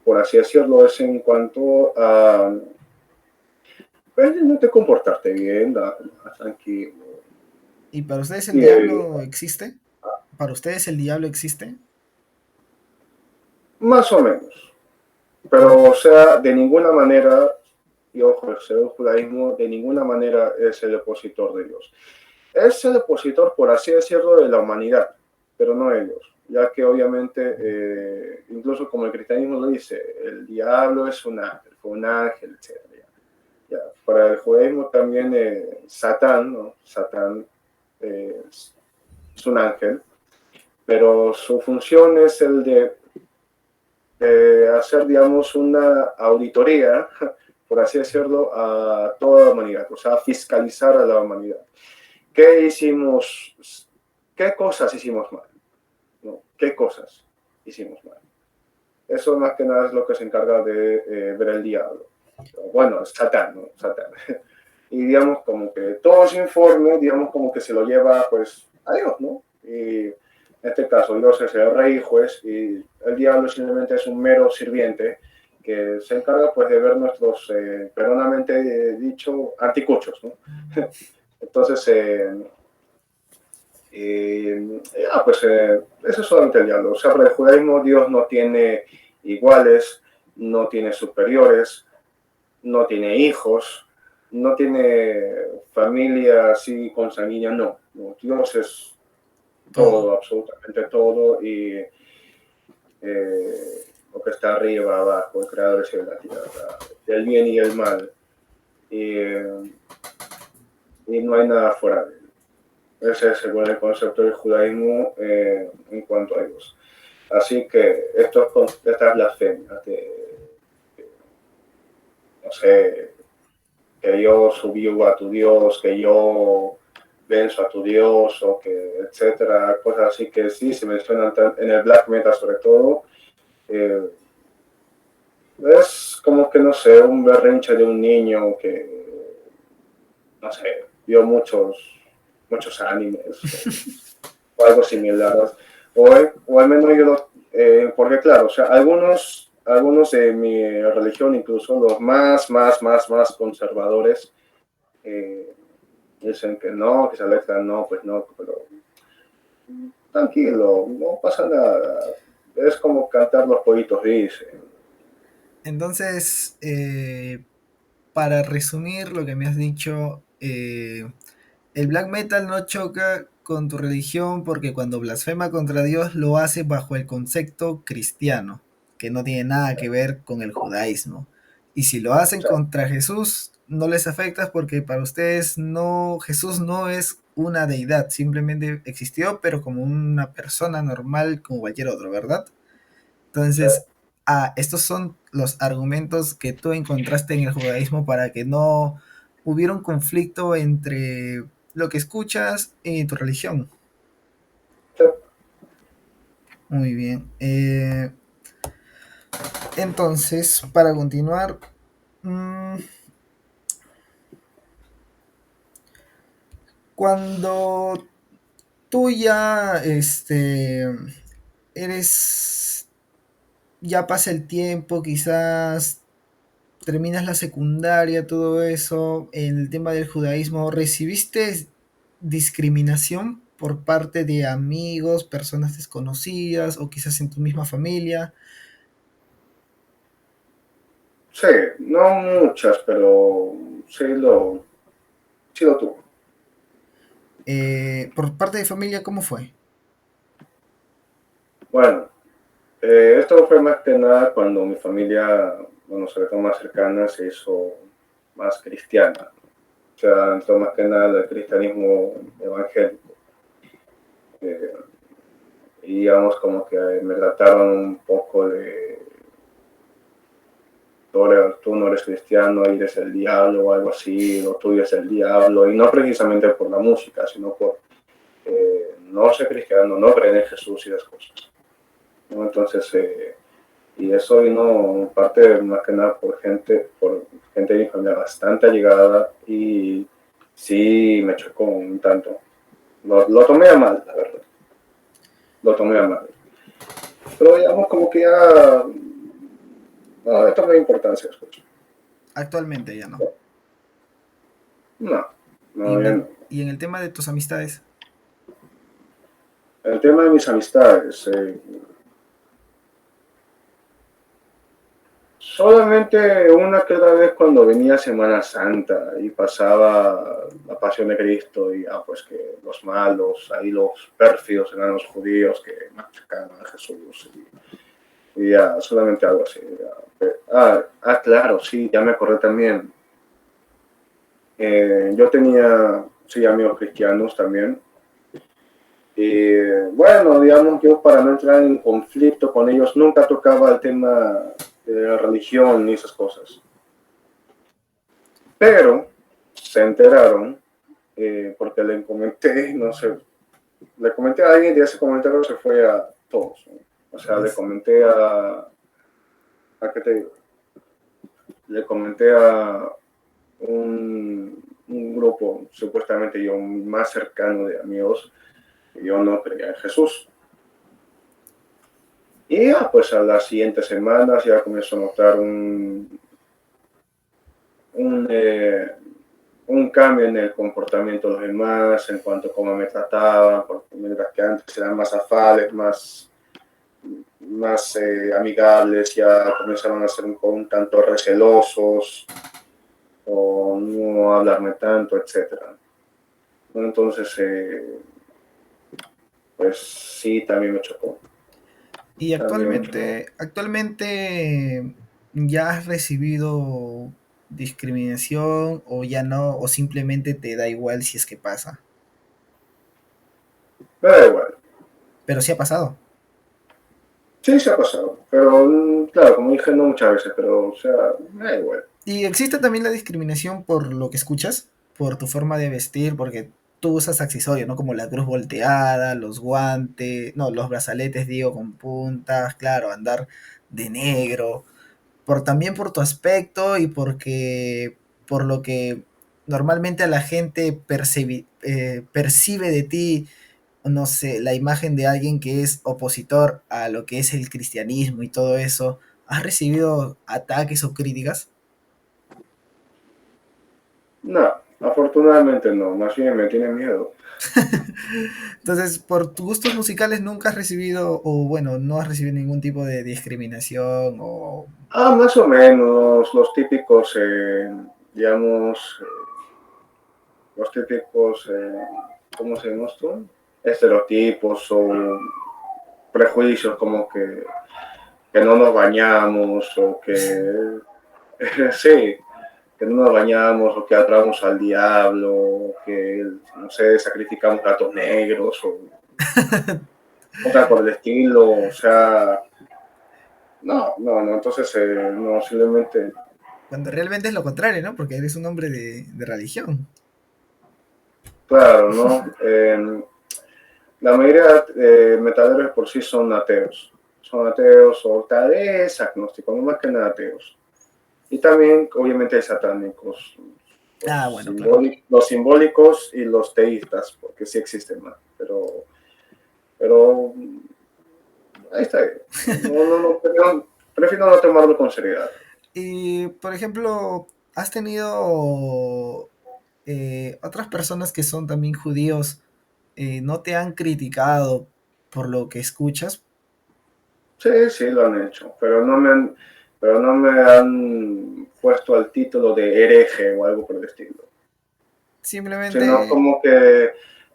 por así decirlo, es en cuanto a pues, no te comportarte bien, tranquilo. ¿Y para ustedes el Y, diablo existe? ¿Para ustedes el diablo existe? más o menos. Por, Pero, o sea, de ninguna manera, y ojo, el judaísmo de ninguna manera es el opositor de Dios. Es el opositor, por así decirlo, de la humanidad, pero no ellos, ya que obviamente, incluso como el cristianismo lo dice, el diablo es fue un ángel, etc. Ya. Para el judaísmo también Satán, ¿no? Satán es un ángel, pero su función es el de hacer, digamos, una auditoría, por así decirlo, a toda la humanidad, o sea, fiscalizar a la humanidad. ¿Qué hicimos? ¿Qué cosas hicimos mal? ¿No? ¿Qué cosas hicimos mal? Eso más que nada es lo que se encarga de ver el diablo. Bueno, Satán, ¿no? Satán. Y digamos como que todo ese informe, digamos como que se lo lleva pues a Dios, ¿no? Y en este caso Dios es el rey y juez y el diablo simplemente es un mero sirviente que se encarga pues de ver nuestros, perdonamente dicho, anticuchos, ¿no? Entonces, pues eso es solamente el diablo. O sea, para el judaísmo Dios no tiene iguales, no tiene superiores, no tiene hijos, no tiene familia así consanguínea, no. No, Dios es Todo. todo, absolutamente todo, y lo que está arriba, abajo, el creador del cielo y la tierra, el bien y el mal, y no hay nada fuera de él. Ese es según el concepto del judaísmo en cuanto a Dios. Así que estas blasfemias de, no sé, que yo subió a tu Dios, que yo venzo a tu Dios, o que, etcétera, cosas así que sí se mencionan en el black metal sobre todo. Eh, es como que, no sé, un berrinche de un niño que, no sé, vio muchos animes o algo similar. O al menos yo, porque claro, o sea, algunos de mi religión, incluso los más conservadores, eh, dicen que se alejan, no, pues no, pero tranquilo, no pasa nada. Es como cantar los pollitos dicen. Entonces, para resumir lo que me has dicho, el black metal no choca con tu religión porque cuando blasfema contra Dios lo hace bajo el concepto cristiano, que no tiene nada que ver con el judaísmo. Y si lo O hacen sea, contra Jesús, no les afecta porque para ustedes no, Jesús no es una deidad, simplemente existió, pero como una persona normal como cualquier otro, ¿verdad? o sea, Entonces, estos son los argumentos que tú encontraste en el judaísmo para que no hubiera un conflicto entre lo que escuchas y tu religión. Muy bien. Entonces, para continuar, mmm, cuando tú ya eres, ya pasa el tiempo, quizás terminas la secundaria, todo eso, en el tema del judaísmo, ¿recibiste discriminación por parte de amigos, personas desconocidas o quizás en tu misma familia? sí, no muchas, pero sí lo tuvo. Por parte de familia, ¿cómo fue? Bueno, esto fue más que nada cuando mi familia, bueno, sobre todo más cercana, se hizo más cristiana. O sea, entró más que nada el cristianismo evangélico. Eh, y digamos como que me trataron un poco de tú no eres cristiano, eres el diablo o algo así, o tú eres el diablo, y no precisamente por la música, sino por no ser cristiano, no creer en Jesús y esas cosas, ¿no? Entonces, y eso vino parte más que nada por gente de mi familia bastante allegada, y sí me chocó un tanto. Lo tomé a mal, la verdad, lo tomé a mal. Pero digamos como que ya, no, esto no hay importancia, escucha. Actualmente ya no. No, Y no, en ya no. y en el tema de tus amistades, El tema de mis amistades, solamente una que otra vez cuando venía Semana Santa y pasaba la Pasión de Cristo, y pues que los malos, ahí los pérfidos eran los judíos que machacaban a Jesús, y ya, solamente algo así. Ya. Claro, sí, ya me acordé también. Yo tenía, sí, amigos cristianos también. Y bueno, digamos, yo para no entrar en conflicto con ellos nunca tocaba el tema de la religión ni esas cosas. Pero se enteraron porque le comenté, no sé, le comenté a alguien y ese comentario se fue a todos, ¿no? O sea, le pues, comenté ¿a qué te digo? Le comenté a un grupo supuestamente yo más cercano de amigos, que yo no creía en Jesús. Y ya, pues a las siguientes semanas ya comienzo a notar un, eh, un cambio en el comportamiento de los demás, en cuanto a cómo me trataban, porque mientras que antes eran más afables, más amigables, ya comenzaron a ser un tanto recelosos o no hablarme tanto, etcétera. Entonces, pues sí, también me chocó. Y También me chocó. actualmente ya has recibido discriminación o ya no, o simplemente te da igual si es que pasa. Me da igual. Pero sí ha pasado. Sí, se ha pasado. Pero, claro, como dije, no muchas veces, pero, o sea, me da igual. Y existe también la discriminación por lo que escuchas, por tu forma de vestir, porque tú usas accesorios, ¿no? Como la cruz volteada, los guantes, no, los brazaletes, digo, con puntas, claro, andar de negro, por también por tu aspecto y porque por lo que normalmente a la gente percibe de ti, no sé, la imagen de alguien que es opositor a lo que es el cristianismo y todo eso. ¿Has recibido ataques o críticas? No, afortunadamente no, más bien me tiene miedo. Entonces, por tus gustos musicales nunca has recibido, o bueno, no has recibido ningún tipo de discriminación o... Ah, más o menos, los típicos, digamos, los típicos, ¿cómo se llama esto? Estereotipos o prejuicios como que no nos bañamos o que, sí, que no nos bañamos o que adoramos al diablo o que, no sé, sacrificamos gatos negros o cosas por el estilo, o sea, no, entonces, no, simplemente, Cuando realmente es lo contrario, ¿no? Porque eres un hombre de religión. claro, ¿no? La mayoría de metaleros por sí son ateos o tal vez agnósticos, no más que nada ateos. Y también, obviamente, hay satánicos, Ah, bueno, claro. los simbólicos y los teístas, porque sí existen más, pero ahí está. Prefiero no tomarlo con seriedad. Y, por ejemplo, ¿has tenido otras personas que son también judíos, no te han criticado por lo que escuchas? Sí, sí, lo han hecho, pero no me han puesto al título de hereje o algo por el estilo. Sino Simplemente, como que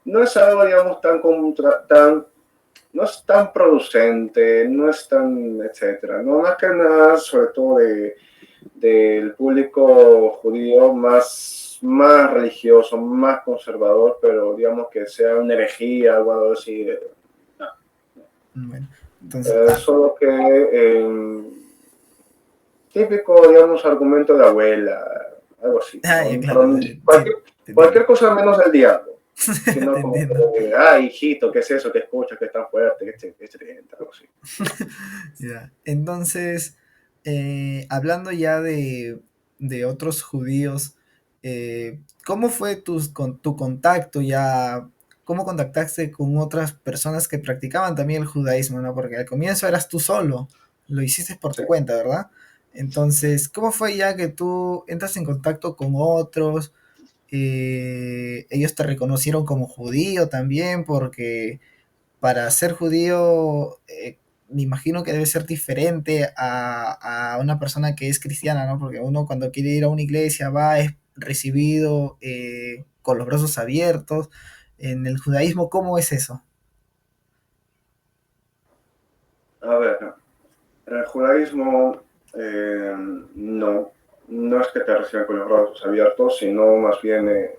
no es algo, digamos, no es tan producente, no es tan, etcétera. No más que nada, sobre todo del público judío más religioso, más conservador, pero digamos que sea una herejía o algo así. No. bueno, entonces, ah, Solo que típico, digamos, argumento de abuela, algo así. ah, ya, ¿No? claro, sí, te entiendo. Cualquier cosa menos del diablo. Sino Te como entiendo. que, ah, hijito, ¿qué es eso que escuchas que es tan fuerte? Algo así. Ya. Entonces, hablando ya de otros judíos, ¿cómo fue tu contacto ya? ¿Cómo contactaste con otras personas que practicaban también el judaísmo, ¿no? Porque al comienzo eras tú solo, lo hiciste por Sí. tu cuenta, ¿verdad? Entonces, ¿cómo fue ya que tú entras en contacto con otros? Ellos te reconocieron como judío también, porque para ser judío, me imagino que debe ser diferente a una persona que es cristiana, ¿no? Porque uno cuando quiere ir a una iglesia va, es recibido con los brazos abiertos. En el judaísmo, ¿cómo es eso? A ver, en el judaísmo no, no es que te reciban con los brazos abiertos, sino más bien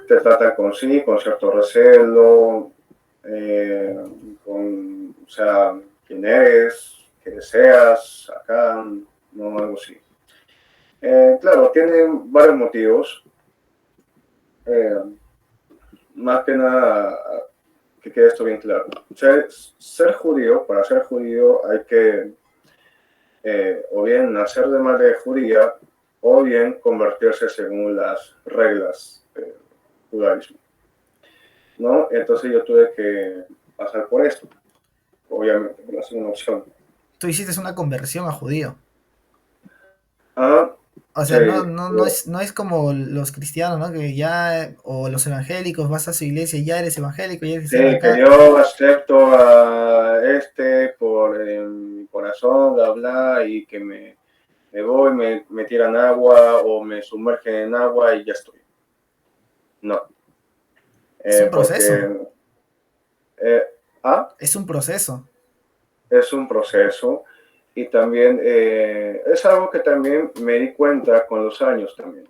te tratan con sí, con cierto recelo, eh, o sea, quién eres, qué deseas, acá, no, algo así. Claro, tiene varios motivos. Eh, Más que nada, que quede esto bien claro. Ser judío, para ser judío hay que o bien nacer de madre judía o bien convertirse según las reglas del judaísmo, ¿no? Entonces yo tuve que pasar por esto. obviamente, no es una opción. Tú hiciste una conversión a judío. Ah, O sí, sea, no es como los cristianos, ¿no? Que ya, o los evangélicos, vas a su iglesia, ya eres evangélico, ya eres sí, cristiano que acá. yo acepto a este por mi corazón, bla, bla, y que me voy, me tiran agua o me sumergen en agua y ya estoy. No, Es un proceso, porque eh, A es un proceso. es un proceso y también es algo que también me di cuenta con los años también.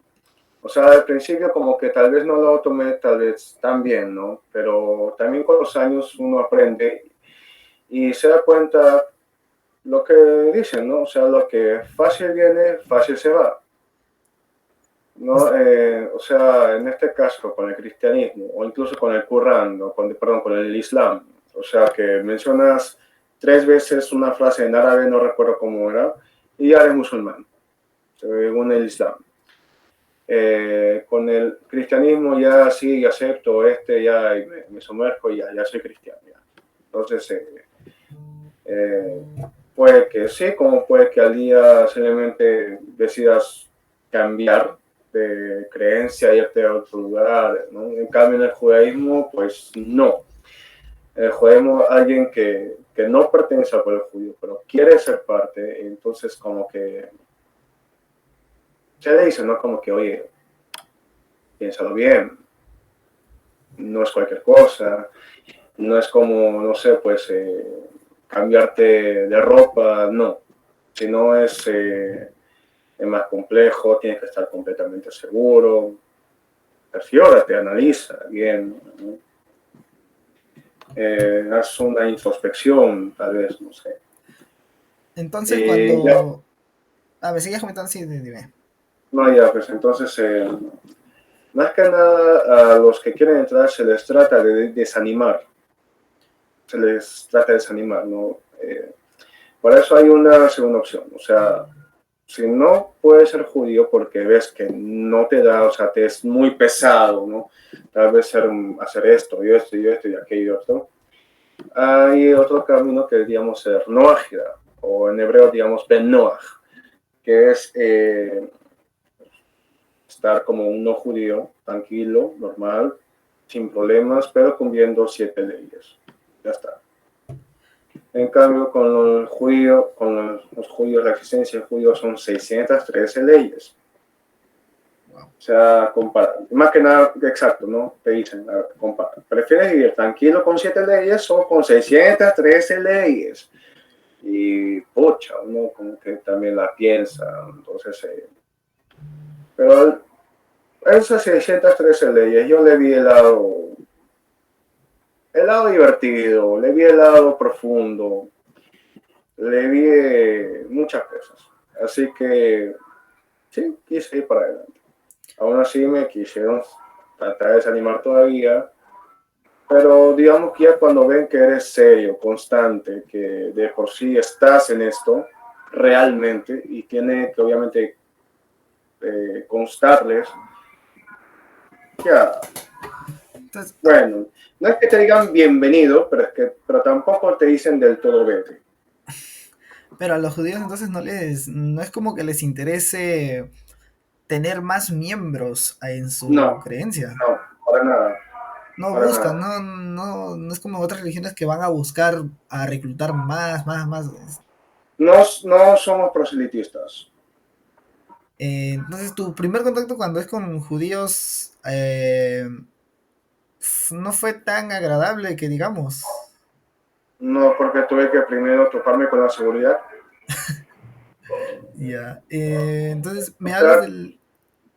O sea, al principio como que tal vez no lo tomé tal vez tan bien, ¿no? Pero también con los años uno aprende y se da cuenta lo que dicen, ¿no? O sea, lo que fácil viene, fácil se va. ¿No? O sea, en este caso con el cristianismo o incluso con el Corán, ¿no? Perdón, con el Islam. O sea, que mencionas 3 veces una frase en árabe, no recuerdo cómo era, y ya eres musulmán, según el Islam. Con el cristianismo ya sí acepto ya me sumerjo y ya soy cristiano. Ya. Entonces, eh, puede que sí, como puede que al día simplemente decidas cambiar de creencia, irte a otro lugar, ¿no? En cambio, en el judaísmo, pues no. En el judaísmo, alguien que no pertenece al pueblo judío, pero quiere ser parte, entonces como que se le dice, ¿no? Como que, oye, piénsalo bien, no es cualquier cosa, no es como, no sé, pues cambiarte de ropa, no, sino es más complejo, tienes que estar completamente seguro, cerciórate, analiza bien, ¿no? Haz una introspección, tal vez, no sé. Entonces, Ya, cuando... A ver, sigues comentando, sí, dime. no, ya, pues entonces, más que nada a los que quieren entrar se les trata de desanimar, se les trata de desanimar, ¿no? Para eso hay una segunda opción, o sea, si no puedes ser judío porque ves que no te da, o sea, te es muy pesado, ¿no? Tal vez hacer esto y esto y esto y aquello y otro. Hay otro camino que digamos ser noágida, o en hebreo digamos ben noach, que es estar como un no judío, tranquilo, normal, sin problemas, pero cumpliendo 7 leyes. Ya está. En cambio, con los judíos, la existencia de judíos son 613 leyes. Wow. O sea, compara. Más que nada, exacto, ¿no? Te dicen, compara. ¿Prefieres vivir tranquilo con 7 leyes o con 613 leyes? Y, pucha, uno como que también la piensa. Entonces, pero esas 613 leyes, yo le vi el lado divertido, le vi el lado profundo, le vi muchas cosas. Así que, sí, quise ir para adelante. Aún así me quisieron tratar de desanimar todavía, pero digamos que ya cuando ven que eres serio, constante, que de por sí estás en esto realmente y tiene que obviamente constarles, ya, Entonces, bueno, no es que te digan bienvenido, pero tampoco te dicen del todo vete. pero a los judíos entonces no es como que les interese tener más miembros en su No, creencia. no, para nada, No para buscan, nada. no es como otras religiones que van a buscar a reclutar más, más, más. No, no somos proselitistas. Entonces, tu primer contacto cuando es con judíos no fue tan agradable que digamos. No, porque tuve que primero toparme con la seguridad. Ya. Entonces, O me hablas sea, del...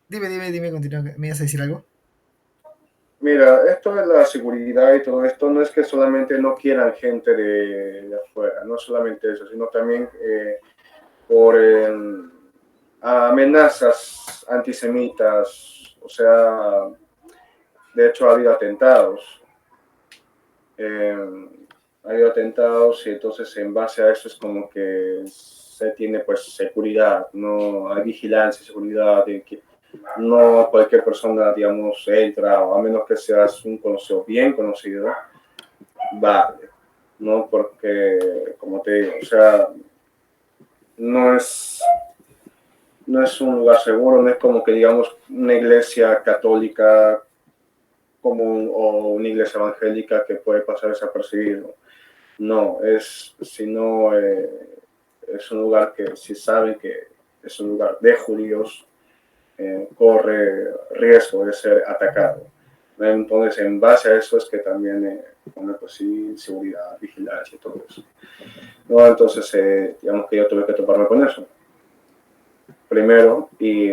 Dime, continúa. ¿Me ibas a decir algo? mira, esto de la seguridad y todo esto no es que solamente no quieran gente de afuera, no solamente eso, sino también por amenazas antisemitas, o sea, de hecho ha habido atentados, eh, ha habido atentados y entonces en base a eso es como que se tiene pues seguridad, no hay vigilancia, seguridad, de que no cualquier persona, digamos, entra, o a menos que seas un conocido, bien conocido, vale. ¿no? Porque, como te digo, o sea, no es, no es un lugar seguro, no es como que digamos una iglesia católica o una iglesia evangélica que puede pasar desapercibido. No, sino, es un lugar que si saben que es un lugar de judíos, corre riesgo de ser atacado. Entonces, en base a eso es que también pone pues sí, seguridad, vigilancia y todo eso. No, entonces, digamos que yo tuve que toparme con eso primero y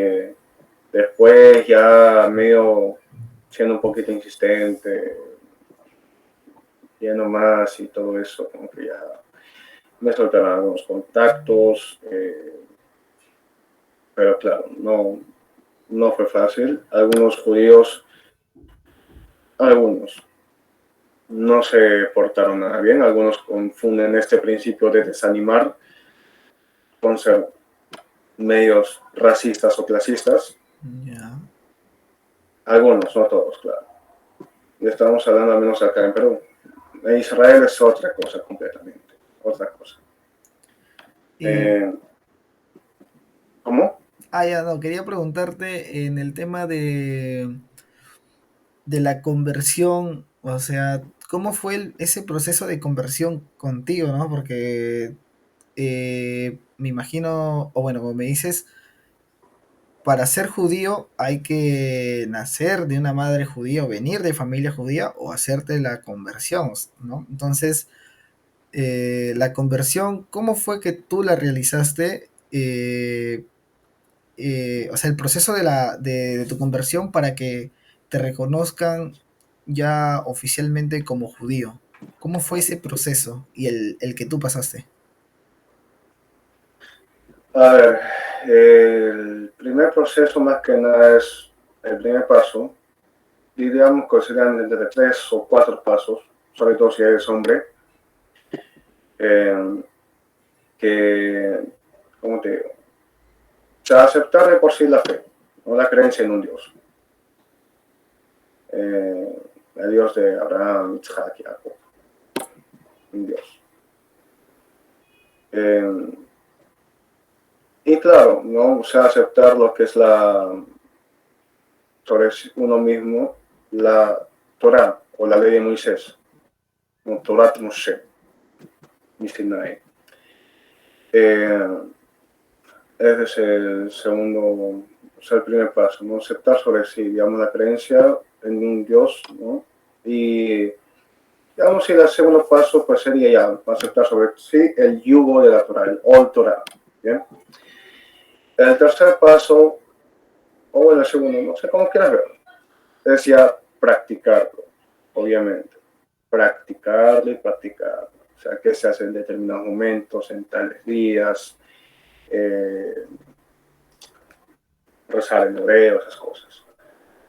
después ya medio siendo un poquito insistente, yendo más y todo eso, como que ya me soltaron algunos contactos, pero claro, no fue fácil. Algunos judíos, algunos no se portaron nada bien, algunos confunden este principio de desanimar con ser medios racistas o clasistas, Ya. algunos, no todos, claro. Y estamos hablando al menos acá en Perú. En Israel es otra cosa completamente, otra cosa. Y, Eh, ¿Cómo? ya no, quería preguntarte en el tema de la conversión, o sea, ¿cómo fue ese proceso de conversión contigo, no? Porque me imagino, o bueno, como me dices, para ser judío hay que nacer de una madre judía o venir de familia judía o hacerte la conversión, ¿no? Entonces, la conversión, ¿cómo fue que tú la realizaste? O sea, el proceso de tu conversión para que te reconozcan ya oficialmente como judío. ¿Cómo fue ese proceso y el que tú pasaste? A ver, el primer proceso más que nada es el primer paso, diríamos que serían entre 3 o 4 pasos, sobre todo si eres hombre, eh, que, ¿cómo te digo? O sea, aceptar de por sí la fe, no la creencia en un Dios. El Dios de Abraham, Isaac y Jacob, un Dios. Eh, y claro, ¿no? O sea, aceptar lo que es sobre uno mismo, la Torah o la ley de Moisés, no, Torah Moshe, Sinai. Eh, ese es el segundo, o sea, el primer paso, ¿no? Aceptar sobre sí, digamos, la creencia en un Dios, ¿no? Y, digamos, si el segundo paso, pues sería ya aceptar sobre sí el yugo de la Torah, el Ol Torah, ¿bien? El tercer paso, o el segundo, no sé cómo quieras verlo, es ya practicarlo, obviamente. Practicarlo y practicarlo. O sea, que se hace en determinados momentos, en tales días, eh, rezar en hebreo, esas cosas.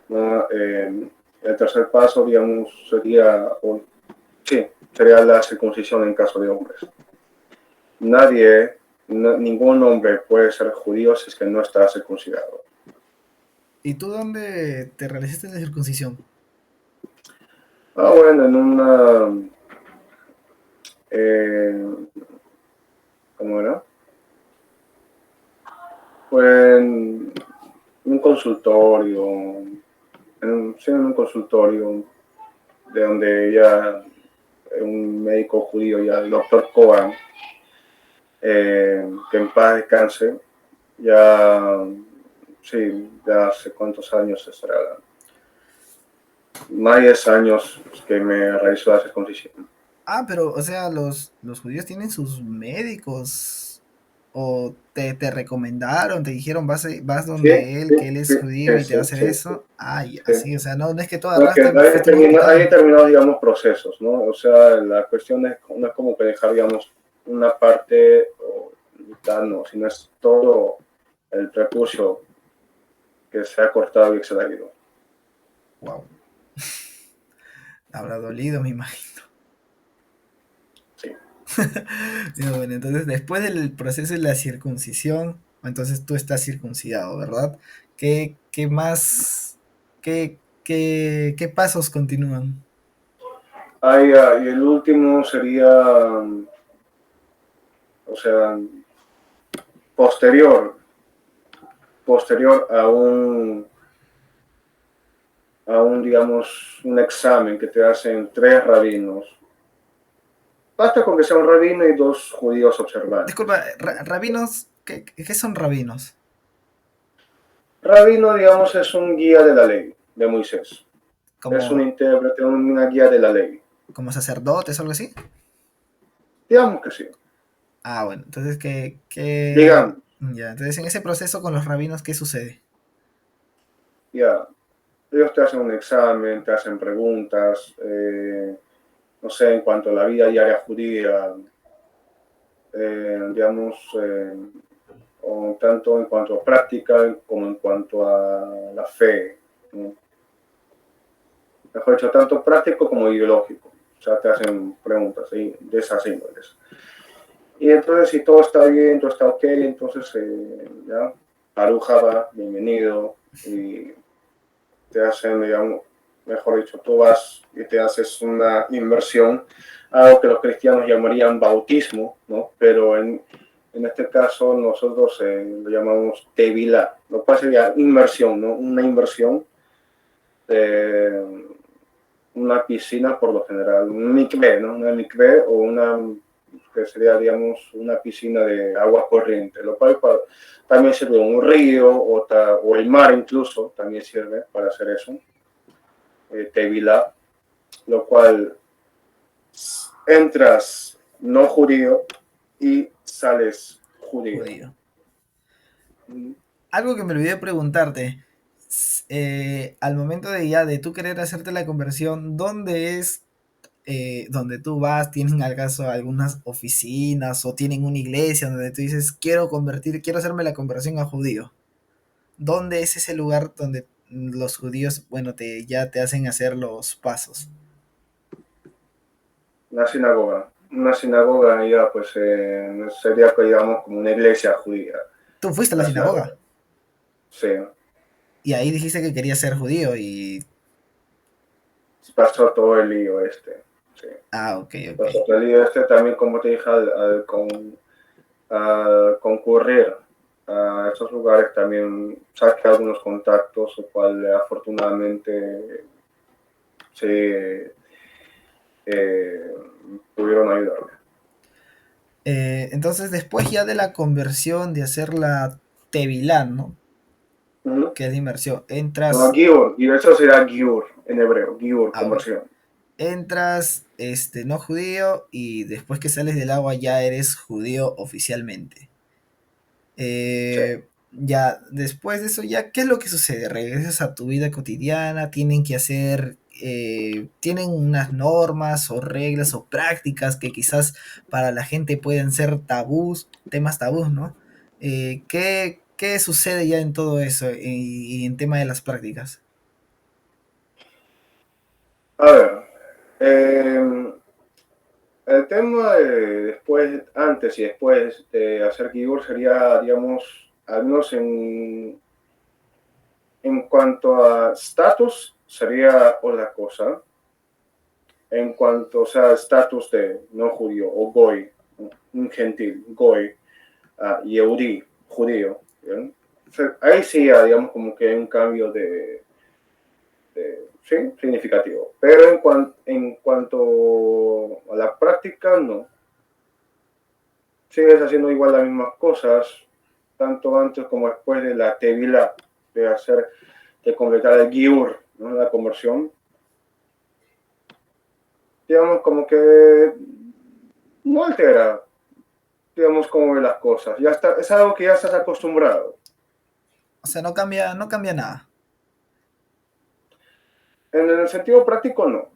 ¿No? El tercer paso, digamos, sí, sería la circuncisión en caso de hombres. Ningún hombre puede ser judío si es que no está circuncidado. ¿Y tú dónde te realizaste la circuncisión? Bueno, en una, eh, ¿cómo era? Fue en un consultorio, sí, en un consultorio de donde ya un médico judío, ya el doctor Cohen, que en paz descanse, ya, sí, ya hace cuántos años estará, más de 10 años que me realizó la circuncisión. Ah, pero, o sea, los judíos tienen sus médicos. O te recomendaron, te dijeron, vas Sí, donde él, sí, que él es sí, judío sí, y te va a sí, hacer sí, eso. Ay, sí. así, o sea, no, no es que tú No, es que agarraste, fuiste a un hay hospital. determinados, digamos, procesos, ¿no? O sea, la cuestión no es como que dejar, digamos, una parte o mitad, no, sino es todo el prepucio que se ha cortado y extraído. Wow, habrá dolido, me imagino. Sí. Sí, bueno, entonces después del proceso de la circuncisión, entonces tú estás circuncidado, ¿verdad? ¿Qué más, qué pasos continúan? Y el último sería, o sea, posterior, posterior digamos, un examen que te hacen tres rabinos. Basta con que sea un rabino y dos judíos observantes. Disculpa, rabinos, ¿qué son rabinos? Rabino, digamos, es un guía de la ley de Moisés. Es un ¿Como, intérprete, una guía de la ley. como sacerdotes o algo así? Digamos que sí. Ah, bueno, entonces, Digamos, ya, entonces en ese proceso con los rabinos, ¿qué sucede? ya. Ellos te hacen un examen, te hacen preguntas, no sé, en cuanto a la vida diaria judía, digamos, o tanto en cuanto a práctica como en cuanto a la fe, ¿no? Mejor dicho, tanto práctico como ideológico. O sea, te hacen preguntas ¿sí? de esas índoles. Y entonces, si todo está bien, todo está ok, entonces ya, Arujaba, bienvenido, y te hacen, digamos, mejor dicho, tú vas y te haces una inmersión, algo que los cristianos llamarían bautismo, ¿no? Pero en este caso nosotros lo llamamos tevilá, lo cual sería inmersión, ¿no? Una inversión de una piscina por lo general, un mikvé, ¿no? Una mikvé o una que sería, digamos, una piscina de agua corriente, lo cual también sirve un río o el mar incluso, también sirve para hacer eso, tevilá, lo cual entras no judío y sales judío. Judío. Algo que me olvidé preguntarte. Al momento de ya de tú querer hacerte la conversión, ¿dónde es donde tú vas? ¿Tienen acaso algunas oficinas o tienen una iglesia donde tú dices, quiero hacerme la conversión a judío? ¿Dónde es ese lugar donde los judíos, bueno, ya te hacen hacer los pasos? Una sinagoga ya pues sería, digamos, como una iglesia judía, Tú fuiste a la la sinagoga. sinagoga Sí, y ahí dijiste que querías ser judío y... pasó todo el lío este. Sí. Ah, ok, ok. Pasó todo el lío este también, como te dije, al concurrir a esos lugares también saqué algunos contactos, lo cual afortunadamente sí eh, pudieron ayudarme. Entonces, después ya de la conversión, de hacer la Tevilán, ¿no? Uh -huh. Que es de inmersión, No, entras... Giur, y eso será Giur en hebreo, Giur, Ah, bueno. conversión. Entras, no judío, y después que sales del agua ya eres judío oficialmente. Sí. Ya, después de eso, ya, ¿qué es lo que sucede? Regresas a tu vida cotidiana, tienen que hacer, tienen unas normas o reglas o prácticas que quizás para la gente pueden ser tabús, temas tabús, ¿no? ¿Qué sucede ya en todo eso y en tema de las prácticas? A ver, eh, el tema de después, antes y después de hacer Giur sería, digamos, al menos en cuanto a status, sería otra cosa. En cuanto, o sea, estatus de no judío o goy, un gentil, goy, yehudi, judío. ¿Bien? O sea, ahí sí, digamos, como que hay un cambio sí, significativo. Pero en cuanto a la práctica, no. Sigues haciendo igual las mismas cosas, tanto antes como después de la tevila, de completar el giur, ¿no? La conversión. Digamos, como que no altera, digamos, cómo ve las cosas. Ya está, es algo que ya estás acostumbrado. O sea, no cambia nada. En el sentido práctico, no.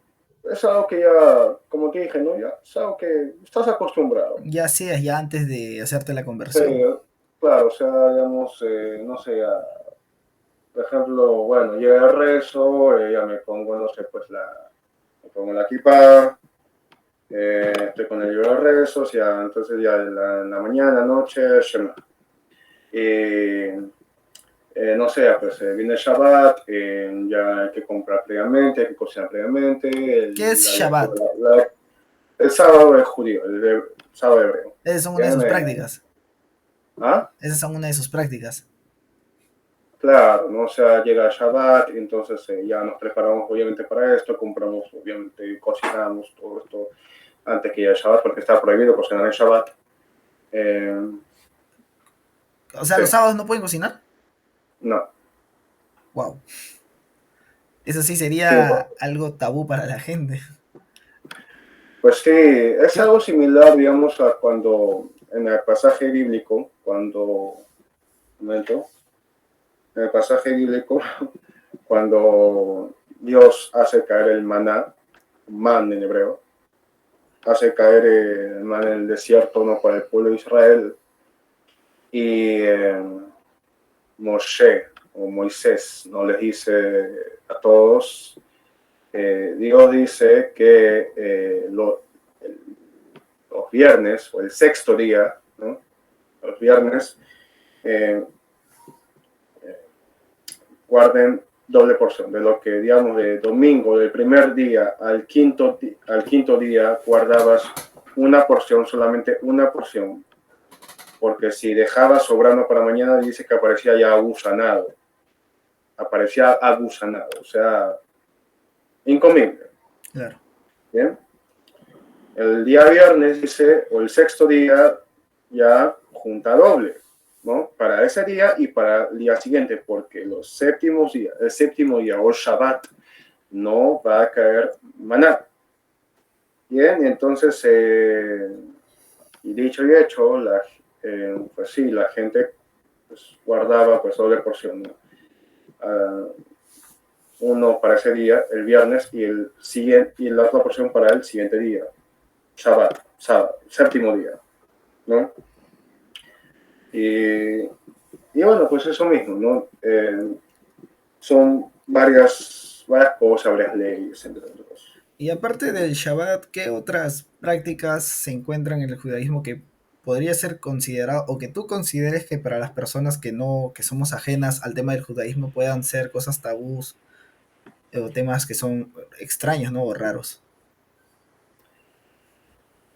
Es algo que ya, como te dije, ¿no? Ya es algo que estás acostumbrado. Ya hacías ya antes de hacerte la Sí, conversión. claro, o sea, digamos, no sé, por ejemplo, bueno, llega el rezo, ya me pongo, no sé, pues me pongo la kippah, estoy con el libro de rezos, ya, entonces ya en la mañana, noche, Shema. no sé, pues viene el Shabbat, ya hay que comprar previamente, hay que cocinar previamente, ¿Qué es Shabbat? el sábado es judío, sábado hebreo. Esas son una de Bien, sus prácticas. ¿ah? Esas son una de sus prácticas. Claro, ¿no? O sea, llega el Shabbat y entonces ya nos preparamos obviamente para esto, compramos, obviamente, cocinamos todo esto antes que llegue el Shabbat, porque está prohibido cocinar el Shabbat. Eh, O sea, sí, los sábados no pueden cocinar. no, Wow. Eso sí sí, sería algo tabú para la gente. pues sí, es Yo, algo similar, digamos, a cuando en el pasaje bíblico, cuando, un momento, en el pasaje bíblico, cuando Dios hace caer el maná, man en hebreo, hace caer el maná en el desierto, ¿no? Para el pueblo de Israel, y Moshe o Moisés no les dice a todos, Dios dice que los viernes o el sexto día, ¿no? Los viernes, eh, guarden doble porción, de lo que digamos de domingo, del primer día al quinto día, guardabas una porción, solamente una porción, porque si dejabas sobrando para mañana, dice que aparecía agusanado, o sea, incomible. claro. ¿Bien? El día viernes dice, o el sexto día, ya junta doble, ¿no? Para ese día y para el día siguiente, porque los séptimos días, el séptimo día o Shabbat, no va a caer maná. Bien, entonces, y dicho y hecho, pues sí, la gente pues, guardaba pues doble porción, ¿no? Uno para ese día, el viernes, y la otra porción para el siguiente día, Shabbat, séptimo día, ¿no? Y, y bueno, pues eso mismo, ¿no? Son varias cosas, varias leyes, entre otras. Y aparte del Shabbat, ¿qué otras prácticas se encuentran en el judaísmo que podría ser considerado o que tú consideres que para las personas que no, que somos ajenas al tema del judaísmo puedan ser cosas tabús o temas que son extraños, ¿no? O raros.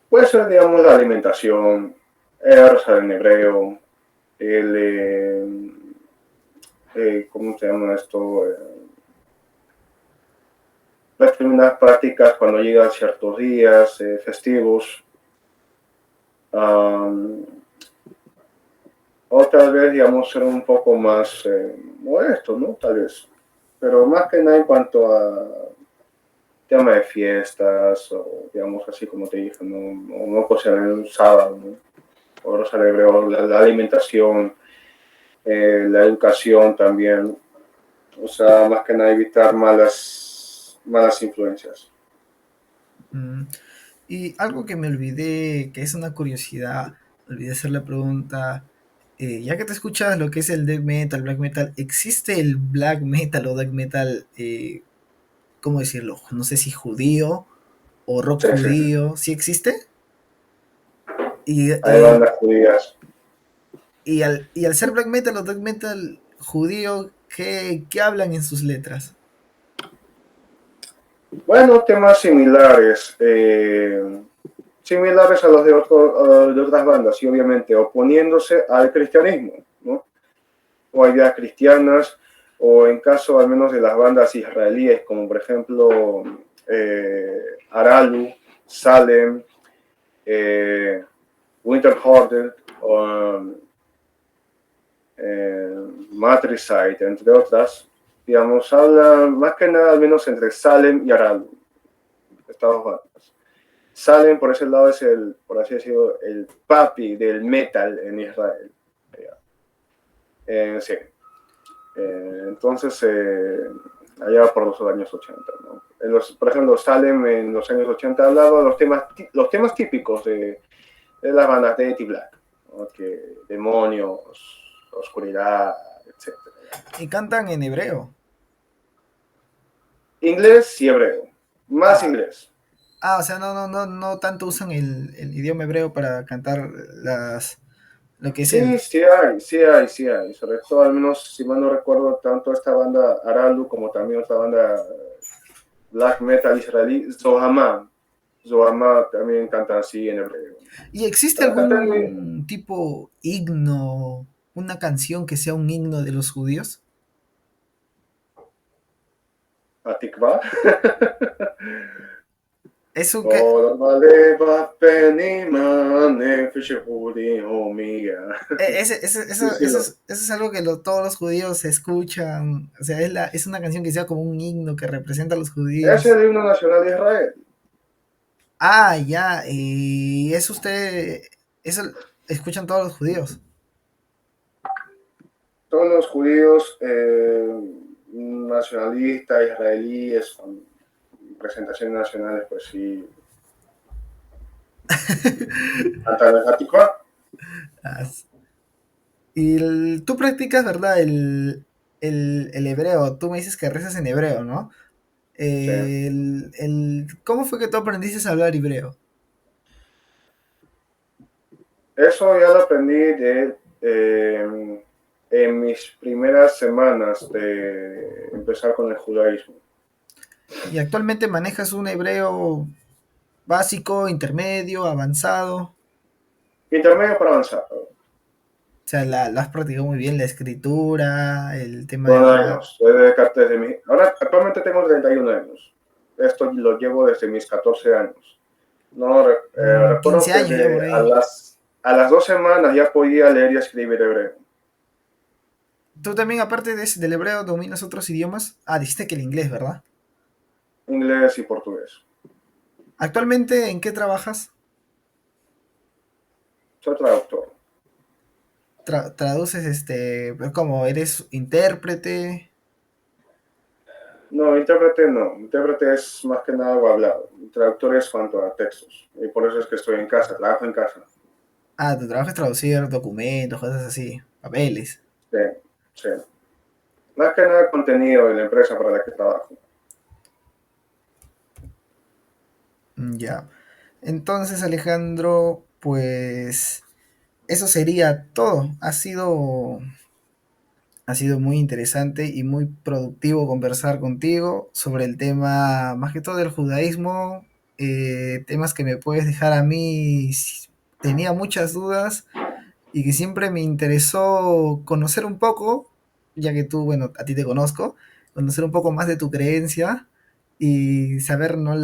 Puede ser, digamos, la alimentación, en hebreo, el, ¿cómo se llama esto? Determinadas prácticas cuando llegan ciertos días festivos. Um, o tal vez, digamos, ser un poco más modesto, ¿no? Tal vez. Pero más que nada en cuanto a tema de fiestas, o digamos así como te dije, no cocinar en un sábado, ¿no? O no hebreo, la alimentación, la educación también. O sea, más que nada evitar malas influencias. Mm. Y algo que me olvidé, que es una curiosidad, olvidé hacer la pregunta. Ya que te escuchas lo que es el death metal, black metal, ¿existe el black metal o death metal, cómo decirlo? No sé si judío o rock Sí, sí, sí. judío, ¿sí existe? Y, Hay y, bandas judías. y al ser black metal o death metal judío, ¿qué hablan en sus letras? Bueno, temas similares. Similares a los de otras bandas y obviamente oponiéndose al cristianismo, ¿no? O a ideas cristianas, o en caso al menos de las bandas israelíes, como por ejemplo Aralu, Salem, eh, Winter Harder, um, Matricide, entre otras, digamos, habla más que nada al menos entre Salem y Aralu, estas bandas. Salem por ese lado es por así decirlo, el papi del metal en Israel. Sí. Entonces, allá por los años 80, ¿no? Por ejemplo, Salem en los años 80 hablaba de los temas típicos de las bandas de Eddie Black, ¿no? Que demonios, oscuridad, etcétera. Y cantan en hebreo. Inglés y hebreo, más Ah, inglés. o sea, no tanto usan el idioma hebreo para cantar lo que es el... Sí, sí hay, sí hay, sí hay. Sobre todo, al menos, si mal no recuerdo, tanto esta banda Aralu como también otra banda black metal israelí, Zohama. Zohama también canta así en hebreo. ¿Y existe Cantan en algún tipo himno, una canción que sea un himno de los judíos? Atikva. Eso que... Ola baleva penima nefesh Yehudi homiga. Sí, sí, eso es algo que todos los judíos escuchan. O sea, es una canción que sea como un himno que representa a los es judíos. el himno nacional de Israel. Ah, ya. Y eso usted... Eso escuchan todos los judíos. Todos los judíos nacionalistas, israelíes, con presentaciones nacionales, pues sí, cantan el Hatikva. Ah, y tú practicas, ¿verdad? El hebreo. Tú me dices que rezas en hebreo, ¿no? Sí. ¿Cómo fue que tú aprendiste a hablar hebreo? Eso ya lo aprendí en mis primeras semanas de empezar con el judaísmo. Y actualmente manejas un hebreo básico, intermedio, avanzado. Intermedio para avanzado. O sea, la has practicado muy bien, la escritura, el tema de Con hablar. años. Ahora actualmente tengo 31 años. Esto lo llevo desde mis 14 años. No, 15 recuerdo que años ya por ahí. a las 2 semanas ya podía leer y escribir hebreo. ¿Tú también, aparte del hebreo, dominas otros idiomas? Ah, dijiste que el inglés, ¿verdad? Inglés y portugués. ¿Actualmente en qué trabajas? Soy traductor. Traduces, ¿cómo? ¿Eres intérprete? No, intérprete no. Intérprete es más que nada algo hablado. Traductor es cuanto a textos. Y por eso es que estoy en casa, trabajo en casa. Ah, tu trabajo es traducir documentos, cosas así, papeles. Sí, sí. Más que nada contenido de la empresa para la que trabajo. Ya. Entonces, Alejandro, pues eso sería todo. Ha sido muy interesante y muy productivo conversar contigo sobre el tema, más que todo del judaísmo, temas que me puedes dejar a mí. Tenía muchas dudas y que siempre me interesó conocer un poco, ya que tú, bueno, a ti te conozco, conocer un poco más de tu creencia y saber, ¿no?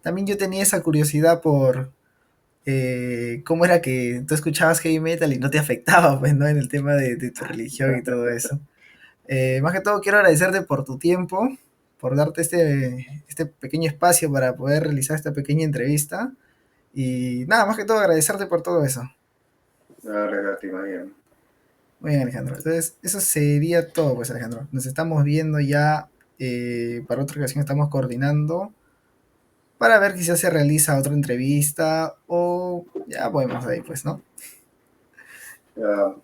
También yo tenía esa curiosidad por cómo era que tú escuchabas heavy metal y no te afectaba, pues, ¿no? En el tema de tu religión y todo eso. Más que todo, quiero agradecerte por tu tiempo, por darte este pequeño espacio para poder realizar esta pequeña entrevista. Y nada, más que todo, agradecerte por todo eso. Relativa bien. Muy bien, Alejandro. Entonces, eso sería todo, pues, Alejandro. Nos estamos viendo ya, para otra ocasión estamos coordinando para ver si ya se realiza otra entrevista o ya podemos ahí, pues, ¿no? Ya,